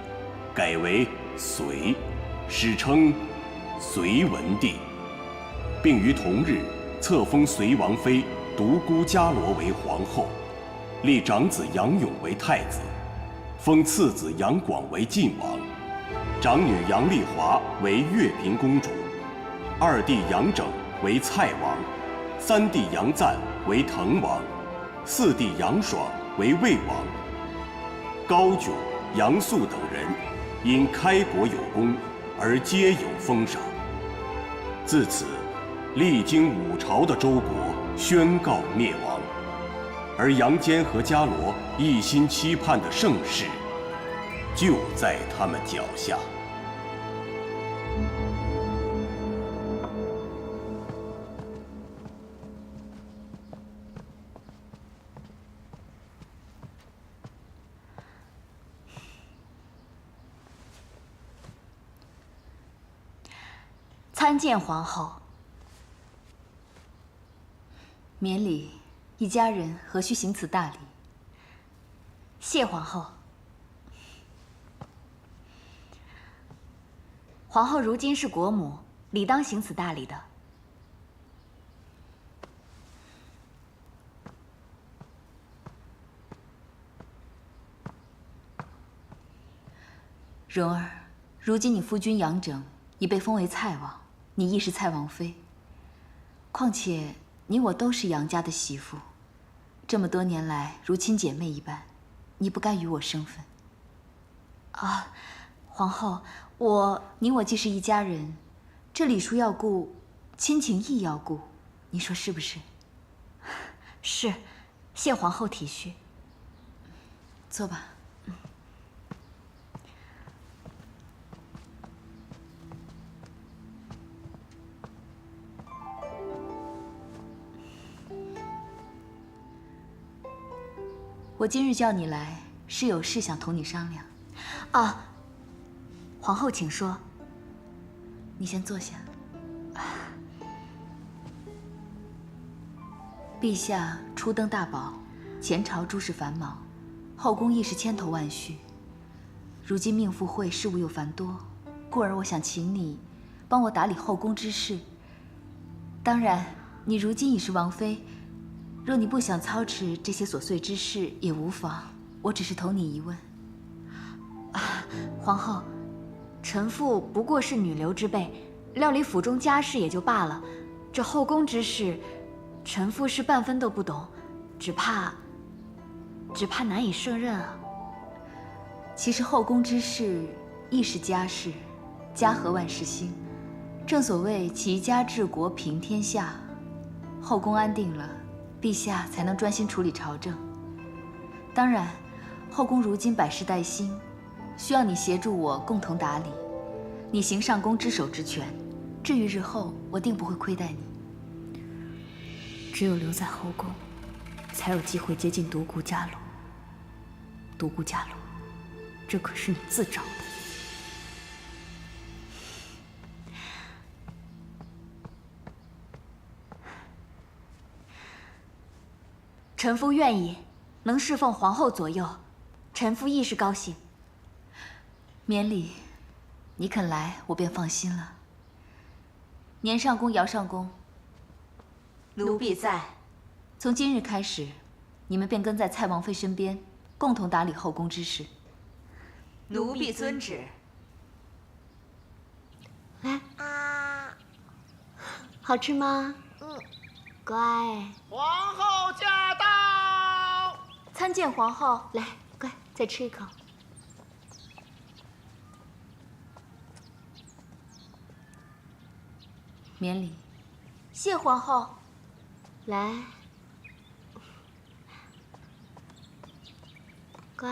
改为隋，史称隋文帝，并于同日册封隋王妃独孤伽罗为皇后，立长子杨勇为太子，封次子杨广为晋王，长女杨丽华为乐平公主，二弟杨整为蔡王，三弟杨赞为滕王，四弟杨爽为魏王。高炯、杨素等人因开国有功而皆有封赏。自此，历经5朝的周国宣告灭亡，而杨坚和伽罗一心期盼的盛世，就在他们脚下。参见皇后。免礼，一家人何须行此大礼？谢皇后。皇后如今是国母，理当行此大礼的。蓉儿，如今你夫君杨整已被封为蔡王。你亦是蔡王妃，况且你我都是杨家的媳妇，这么多年来如亲姐妹一般，你不该与我生分。啊，皇后，你我既是一家人，这礼数要顾，亲情亦要顾，你说是不是？是，谢皇后体恤。坐吧。我今日叫你来，是有事想同你商量。啊，皇后请说。你先坐下。陛下初登大宝，前朝诸事繁忙，后宫亦是千头万绪。如今命妇会事务又繁多，故而我想请你帮我打理后宫之事。当然，你如今已是王妃。若你不想操持这些琐碎之事，也无妨。我只是投你一问。皇后，臣妇不过是女流之辈，料理府中家事也就罢了，这后宫之事，臣妇是半分都不懂，只怕难以胜任啊。其实后宫之事亦是家事，家和万事兴。正所谓齐家治国平天下，后宫安定了，陛下才能专心处理朝政。当然，后宫如今百事待兴，需要你协助我共同打理。你行上宫之首之权，至于日后，我定不会亏待你。只有留在后宫，才有机会接近独孤伽罗。独孤伽罗，这可是你自找的。臣妇愿意，能侍奉皇后左右，臣妇亦是高兴。免礼，你肯来，我便放心了。年上宫、姚上宫，奴婢在。从今日开始，你们便跟在蔡王妃身边，共同打理后宫之事。奴婢遵旨。来，好吃吗？乖。皇后驾到！参见皇后。来，乖，再吃一口。免礼。谢皇后。来，乖。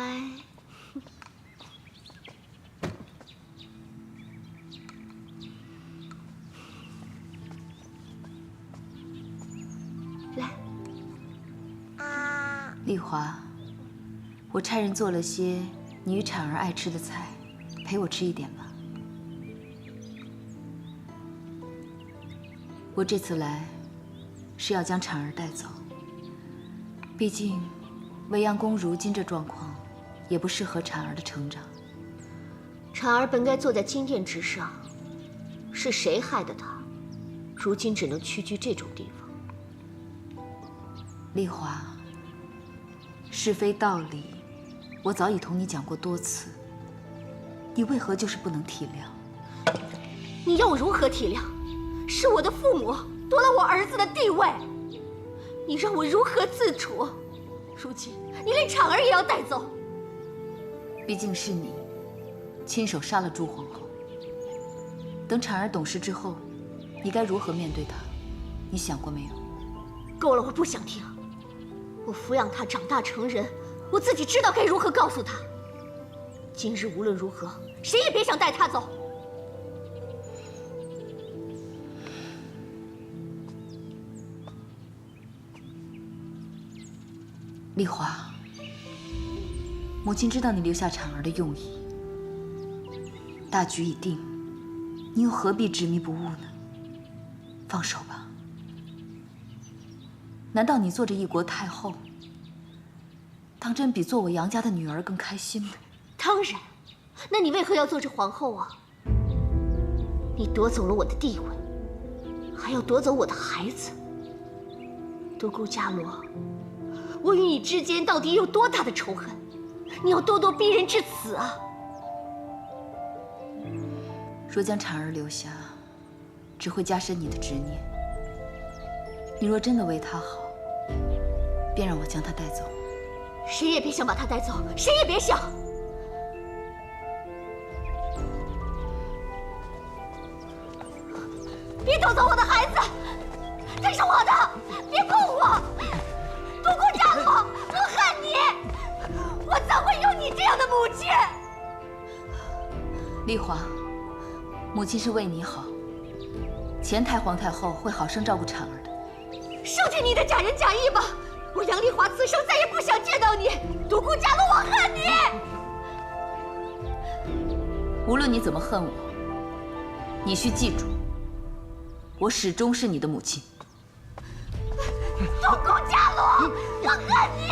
来。丽华，我差人做了些你与产儿爱吃的菜，陪我吃一点吧。我这次来，是要将产儿带走。毕竟，未央宫如今这状况，也不适合产儿的成长。产儿本该坐在金殿之上，是谁害的他？如今只能屈居这种地方。丽华，是非道理，我早已同你讲过多次，你为何就是不能体谅？你要我如何体谅？是我的父母夺了我儿子的地位，你让我如何自处？如今你连产儿也要带走。毕竟是你亲手杀了朱皇后，等产儿懂事之后，你该如何面对她？你想过没有？够了，我不想听。我抚养他长大成人，我自己知道该如何告诉他。今日无论如何，谁也别想带他走。丽华，母亲知道你留下产儿的用意，大局已定，你又何必执迷不悟呢？放手吧。难道你做着一国太后，当真比做我杨家的女儿更开心吗？当然，那你为何要做这皇后啊？你夺走了我的地位，还要夺走我的孩子。独孤伽罗，我与你之间到底有多大的仇恨？你要咄咄逼人至此啊！若将产儿留下，只会加深你的执念。你若真的为他好，便让我将他带走。谁也别想把他带走，谁也别想！别夺走我的孩子，这是我的，别碰我！独孤伽罗，我恨你！我怎会有你这样的母亲？丽华，母亲是为你好，前太皇太后会好生照顾产儿的。收起你的假仁假义吧！我杨丽华此生再也不想见到你！独孤伽罗，我恨你！无论你怎么恨我，你需记住，我始终是你的母亲。独孤伽罗，我恨你！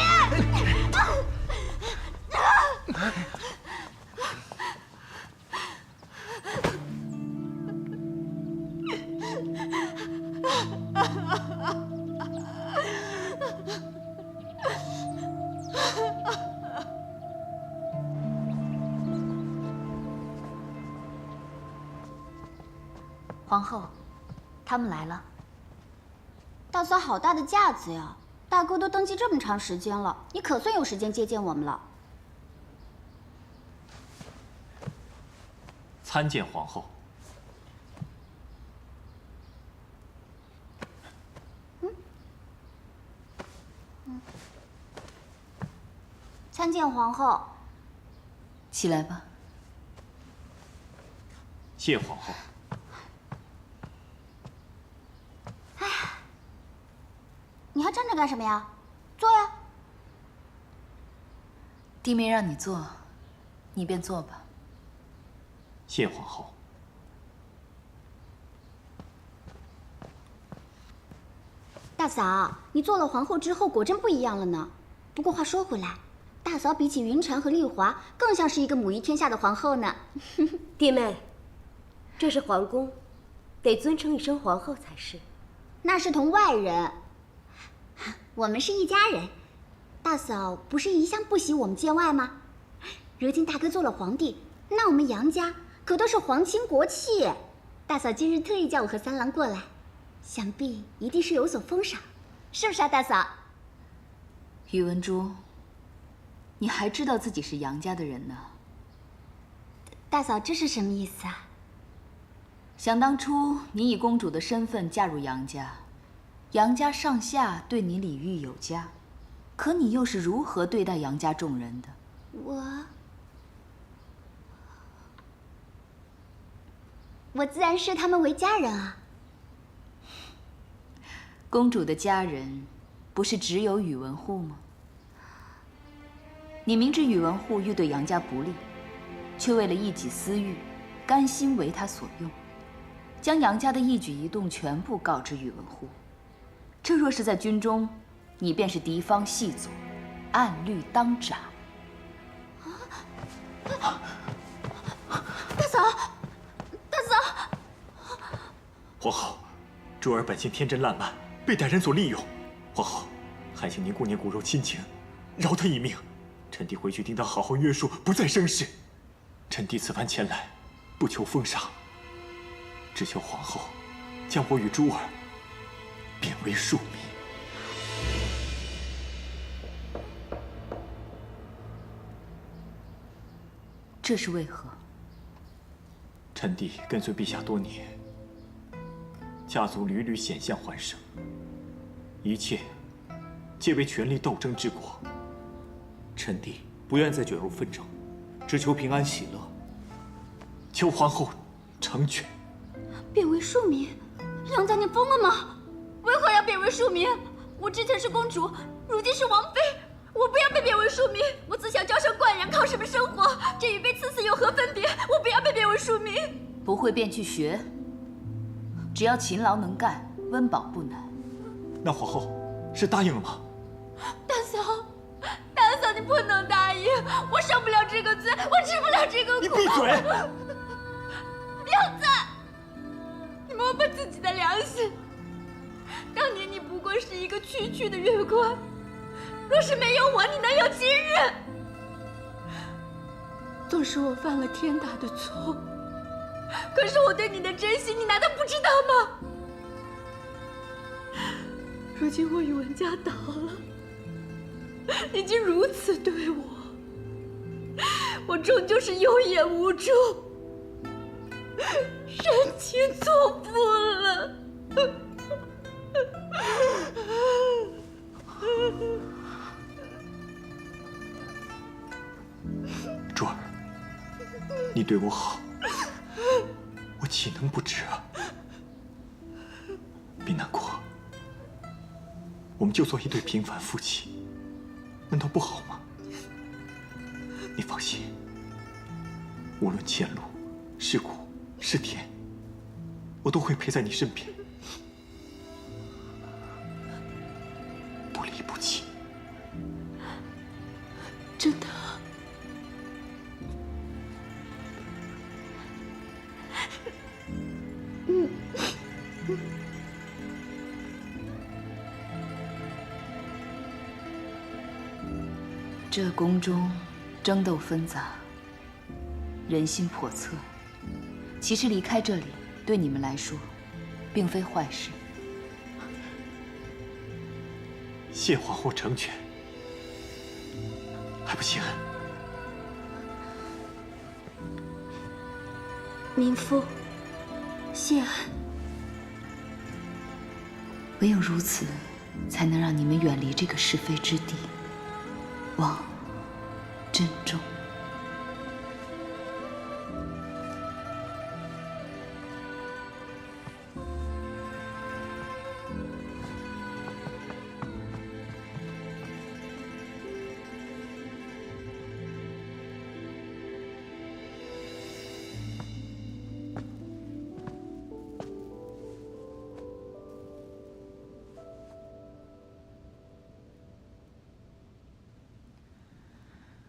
皇后，他们来了。大嫂好大的架子呀！大哥都登基这么长时间了，你可算有时间接见我们了。参见皇后。参见皇后。起来吧。谢皇后。哎呀，你还站着干什么呀？坐呀。弟妹让你坐，你便坐吧。谢皇后。大嫂，你做了皇后之后，果真不一样了呢。不过话说回来，大嫂比起云婵和丽华，更像是一个母仪天下的皇后呢。弟妹，这是皇宫，得尊称一声皇后才是。那是同外人，我们是一家人。大嫂不是一向不喜我们见外吗？如今大哥做了皇帝，那我们杨家可都是皇亲国戚。大嫂今日特意叫我和三郎过来，想必一定是有所封赏，是不是啊，大嫂？宇文珠，你还知道自己是杨家的人呢。大嫂，这是什么意思啊？想当初你以公主的身份嫁入杨家，杨家上下对你礼遇有加，可你又是如何对待杨家众人的？我自然视他们为家人啊。公主的家人，不是只有宇文护吗？你明知宇文护欲对杨家不利，却为了一己私欲，甘心为他所用，将杨家的一举一动全部告知宇文护。这若是在军中，你便是敌方细作，按律当斩。大嫂，大嫂！皇后，珠儿本性天真烂漫，被歹人所利用。皇后，还请您顾念骨肉亲情，饶他一命。臣弟回去定当好好约束，不再生事。臣弟此番前来，不求封赏，只求皇后将我与珠儿贬为庶民。这是为何？臣弟跟随陛下多年，家族屡屡险象环生，一切皆为权力斗争之果。臣弟不愿再卷入纷争，只求平安喜乐，求皇后成全。贬为庶民？杨家，你疯了吗？为何要贬为庶民？我之前是公主，如今是王妃，我不要被贬为庶民。我自小娇生惯养，靠什么生活？这与被赐死有何分别？我不要被贬为庶民。不会便去学，只要勤劳能干，温饱不难。那皇后是答应了吗？大嫂，大嫂，你不能答应，我受不了这个罪，我吃不了这个苦。你闭嘴！梁子，你摸摸自己的良心。当年你不过是一个区区的月官，若是没有我，你能有今日？纵使我犯了天大的错，可是我对你的真心，你难道不知道吗？如今我宇文家倒了，你竟如此对我，我终究是有眼无珠，深情错付了。珠儿，你对我好，我岂能不知啊？别难过，我们就做一对平凡夫妻，难道不好吗？你放心，无论前路是苦是甜，我都会陪在你身边，不离不弃。真的？这宫中争斗纷杂，人心叵测。其实离开这里，对你们来说，并非坏事。谢皇后成全，还不谢恩？民夫，谢恩。唯有如此，才能让你们远离这个是非之地，望珍重。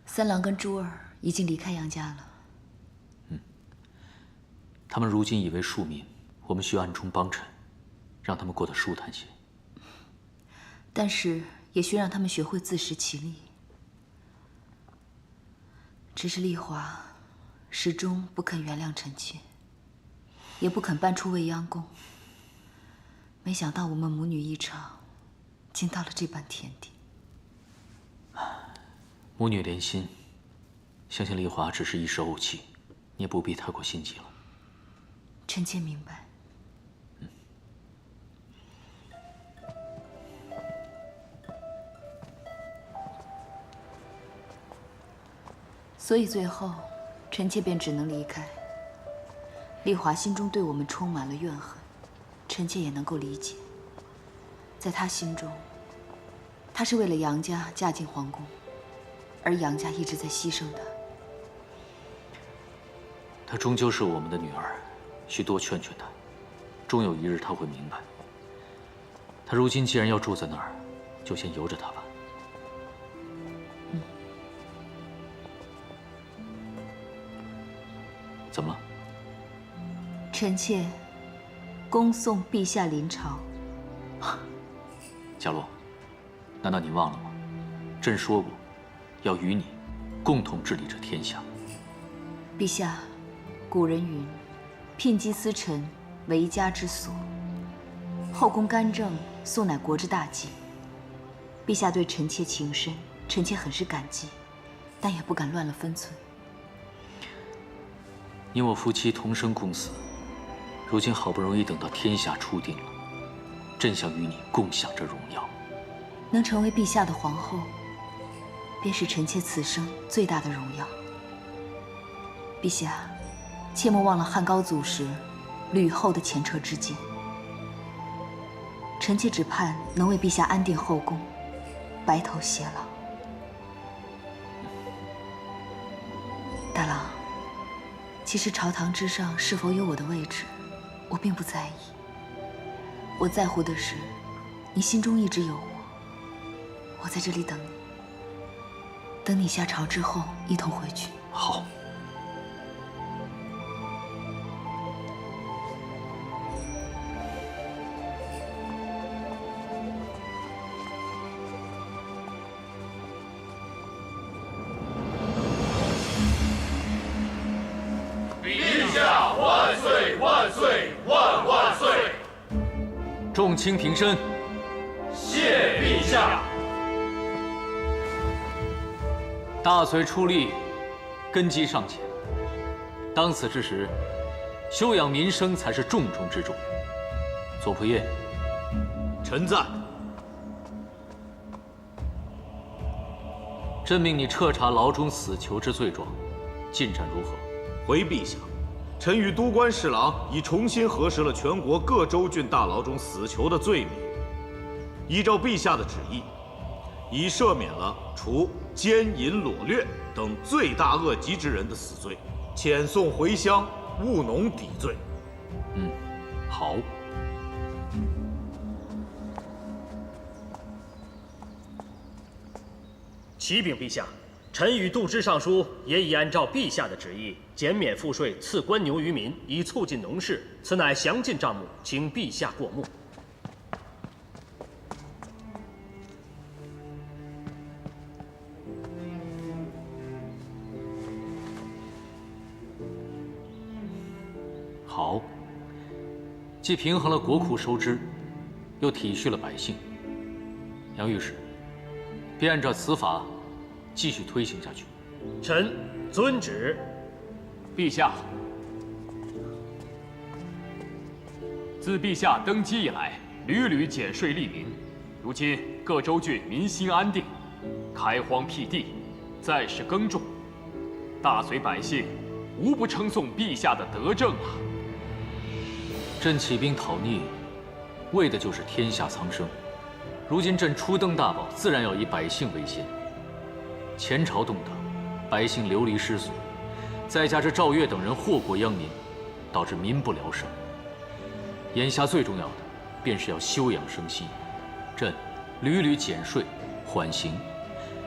三郎跟珠儿已经离开杨家了。他们如今已为庶民，我们需暗中帮衬，让他们过得舒坦些。但是也需让他们学会自食其力。只是丽华始终不肯原谅臣妾，也不肯搬出未央宫。没想到我们母女一场，竟到了这般田地。母女连心，相信丽华只是一时怄气，你也不必太过心急了。臣妾明白。所以最后，臣妾便只能离开。丽华心中对我们充满了怨恨，臣妾也能够理解。在她心中，她是为了杨家嫁进皇宫，而杨家一直在牺牲她。她终究是我们的女儿，需多劝劝她，终有一日她会明白。她如今既然要住在那儿，就先由着她吧。怎么了？臣妾恭送陛下临朝。贾洛，难道你忘了吗？朕说过，要与你共同治理这天下。陛下，古人云：“聘姬司臣，为家之所。”后宫干政，素乃国之大计。陛下对臣妾情深，臣妾很是感激，但也不敢乱了分寸。你我夫妻同生共死，如今好不容易等到天下初定了，朕想与你共享这荣耀。能成为陛下的皇后，便是臣妾此生最大的荣耀。陛下，切莫忘了汉高祖时吕后的前车之鉴。臣妾只盼能为陛下安定后宫，白头偕老。大郎，其实朝堂之上是否有我的位置，我并不在意。我在乎的是，你心中一直有我。我在这里等你，等你下朝之后一同回去。好。陛下万岁万岁万万岁！众卿平身。谢陛下。大隋初立，根基尚浅，当此之时，休养民生才是重中之重。左仆射，臣在。朕命你彻查牢中死囚之罪状，进展如何？回陛下，臣与都官侍郎已重新核实了全国各州郡大牢中死囚的罪名，依照陛下的旨意，已赦免了除奸淫裸掠等罪大恶极之人的死罪，遣送回乡务农抵罪。好。启禀陛下，臣与杜支尚书也已按照陛下的旨意减免赋税，赐官牛于民，以促进农事。此乃详尽账目，请陛下过目。好，既平衡了国库收支，又体恤了百姓。杨御史，便按照此法继续推行下去。臣遵旨。陛下，自陛下登基以来，屡屡减税利民，如今各州郡民心安定，开荒辟地，再世耕种，大隋百姓无不称颂陛下的德政啊！朕起兵讨逆，为的就是天下苍生。如今朕初登大宝，自然要以百姓为先。前朝动荡，百姓流离失所，再加之赵越等人祸国殃民，导致民不聊生。眼下最重要的，便是要休养生息。朕屡屡减税缓刑，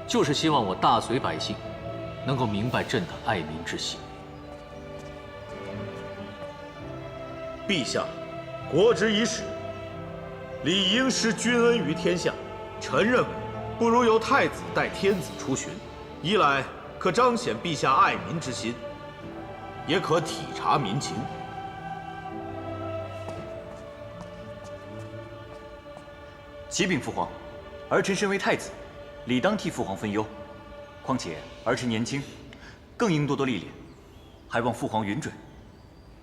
就是希望我大隋百姓能够明白朕的爱民之心。陛下国之已始，理应施君恩于天下。臣认为，不如由太子代天子出巡，一来可彰显陛下爱民之心，也可体察民情。启禀父皇，儿臣身为太子，理当替父皇分忧。况且儿臣年轻，更应多多历练，还望父皇允准。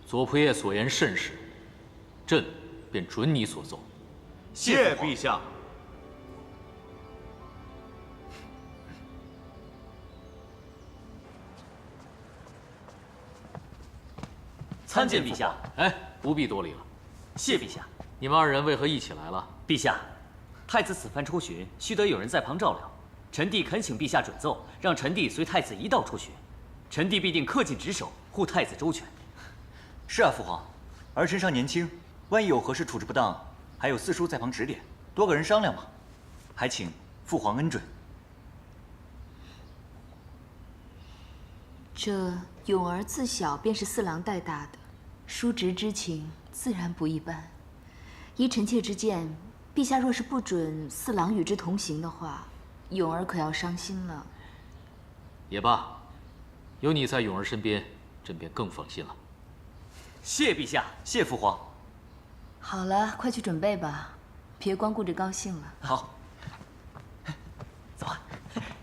左仆射所言甚是，朕便准你所奏。谢陛下。参见陛下。哎，不必多礼了。谢陛下。你们二人为何一起来了？陛下，太子此番出巡，须得有人在旁照料。臣弟恳请陛下准奏，让臣弟随太子一道出巡。臣弟必定恪尽职守，护太子周全。是啊，父皇，儿臣尚年轻，万一有何事处置不当，还有四叔在旁指点，多个人商量嘛。还请父皇恩准。这永儿自小便是四郎带大的，叔侄之情自然不一般。依臣妾之见，陛下若是不准四郎与之同行的话，永儿可要伤心了。也罢，有你在永儿身边，朕便更放心了。谢陛下，谢父皇。好了，快去准备吧，别光顾着高兴了。好，走啊，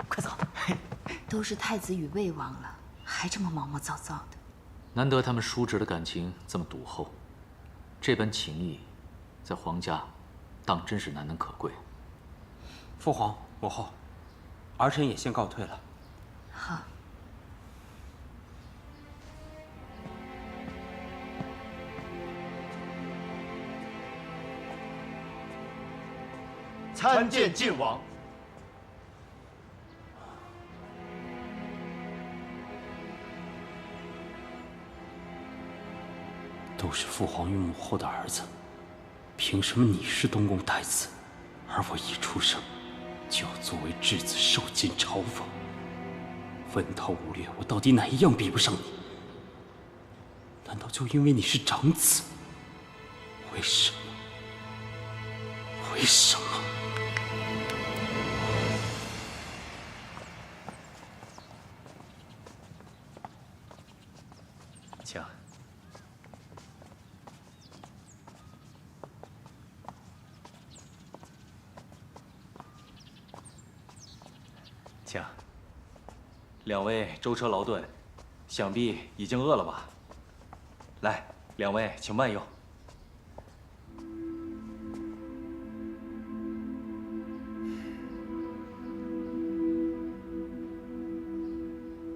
快走。都是太子与魏王了，还这么毛毛躁躁的。难得他们叔侄的感情这么笃厚，这般情谊，在皇家，当真是难能可贵。父皇母后，儿臣也先告退了。好。参见晋王。都是父皇与母后的儿子，凭什么你是东宫太子，而我一出生就要作为质子受尽嘲讽？文韬武略，我到底哪一样比不上你？难道就因为你是长子？为什么？为什么？请。请。两位舟车劳顿，想必已经饿了吧？来，两位请慢用。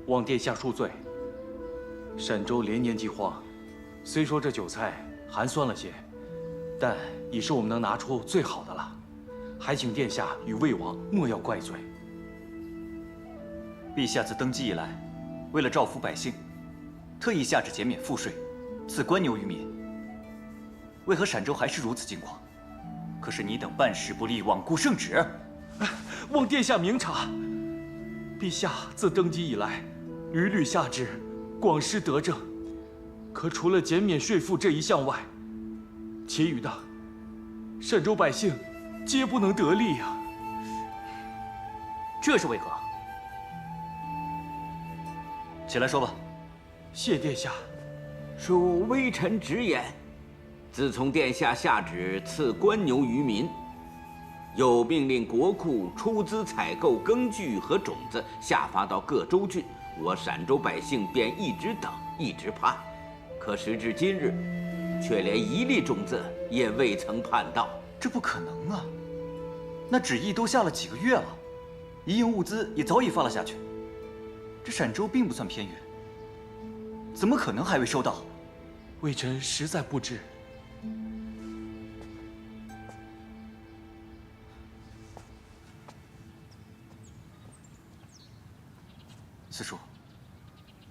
望殿下恕罪。陕州连年饥荒，虽说这酒菜寒酸了些，但已是我们能拿出最好的了。还请殿下与魏王莫要怪罪。陛下自登基以来，为了造福百姓，特意下旨减免赋税，赐官牛于民。为何陕州还是如此境况？可是你等办事不力，罔顾圣旨。望殿下明察。陛下自登基以来，屡屡下旨，广施德政。可除了减免税赋这一项外，其余的，陕州百姓皆不能得利啊。这是为何？起来说吧。谢殿下。恕微臣直言，自从殿下下旨赐官牛于民，又命令国库出资采购耕具和种子，下发到各州郡，我陕州百姓便一直等，一直盼。可时至今日，却连一粒种子也未曾盼到。这不可能啊！那旨意都下了几个月了，一应物资也早已发了下去。这陕州并不算偏远，怎么可能还未收到？微臣实在不知。四叔，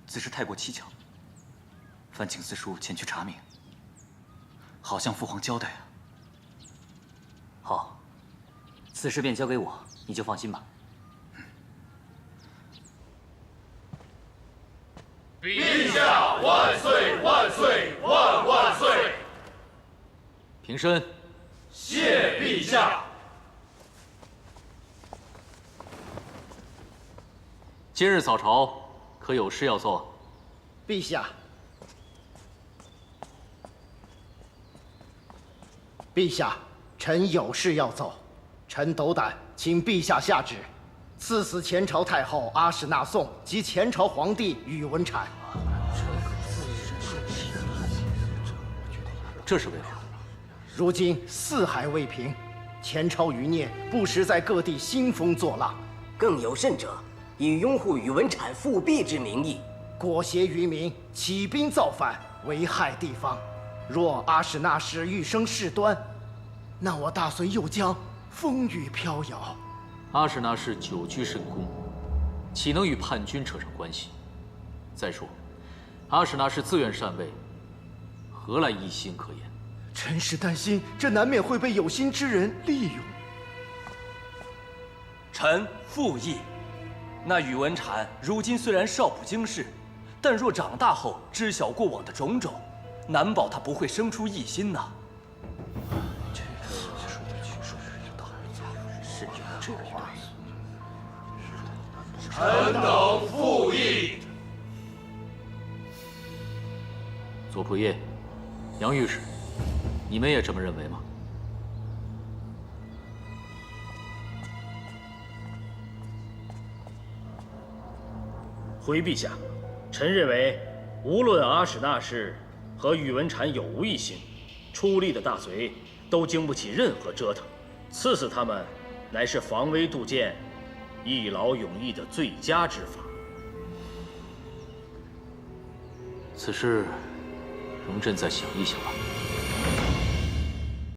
此事太过蹊跷，烦请四叔前去查明，好向父皇交代啊。好，此事便交给我，你就放心吧。陛下万岁万岁万万岁！平身。谢陛下。今日早朝可有事要奏？陛下，陛下，臣有事要奏。臣斗胆请陛下下旨，赐死前朝太后阿史那颂及前朝皇帝宇文阐。这是为何？如今四海未平，前朝余孽不时在各地兴风作浪，更有甚者，以拥护宇文阐复辟之名义，裹挟渔民起兵造反，危害地方。若阿史那氏欲生事端，那我大隋又将风雨飘摇。阿史那氏久居深宫，岂能与叛军扯上关系？再说，阿史那氏自愿禅位，何来一心可言？臣是担心，这难免会被有心之人利用。臣附议。那宇文阐如今虽然少不经事，但若长大后知晓过往的种种，难保他不会生出异心呐。是这话。臣等附议。左仆射、杨御史，你们也这么认为吗？回陛下，臣认为，无论阿史那氏和宇文阐有无一心，出力的大隋都经不起任何折腾，赐死他们，乃是防微杜渐、一劳永逸的最佳之法。此事，容朕再想一想吧。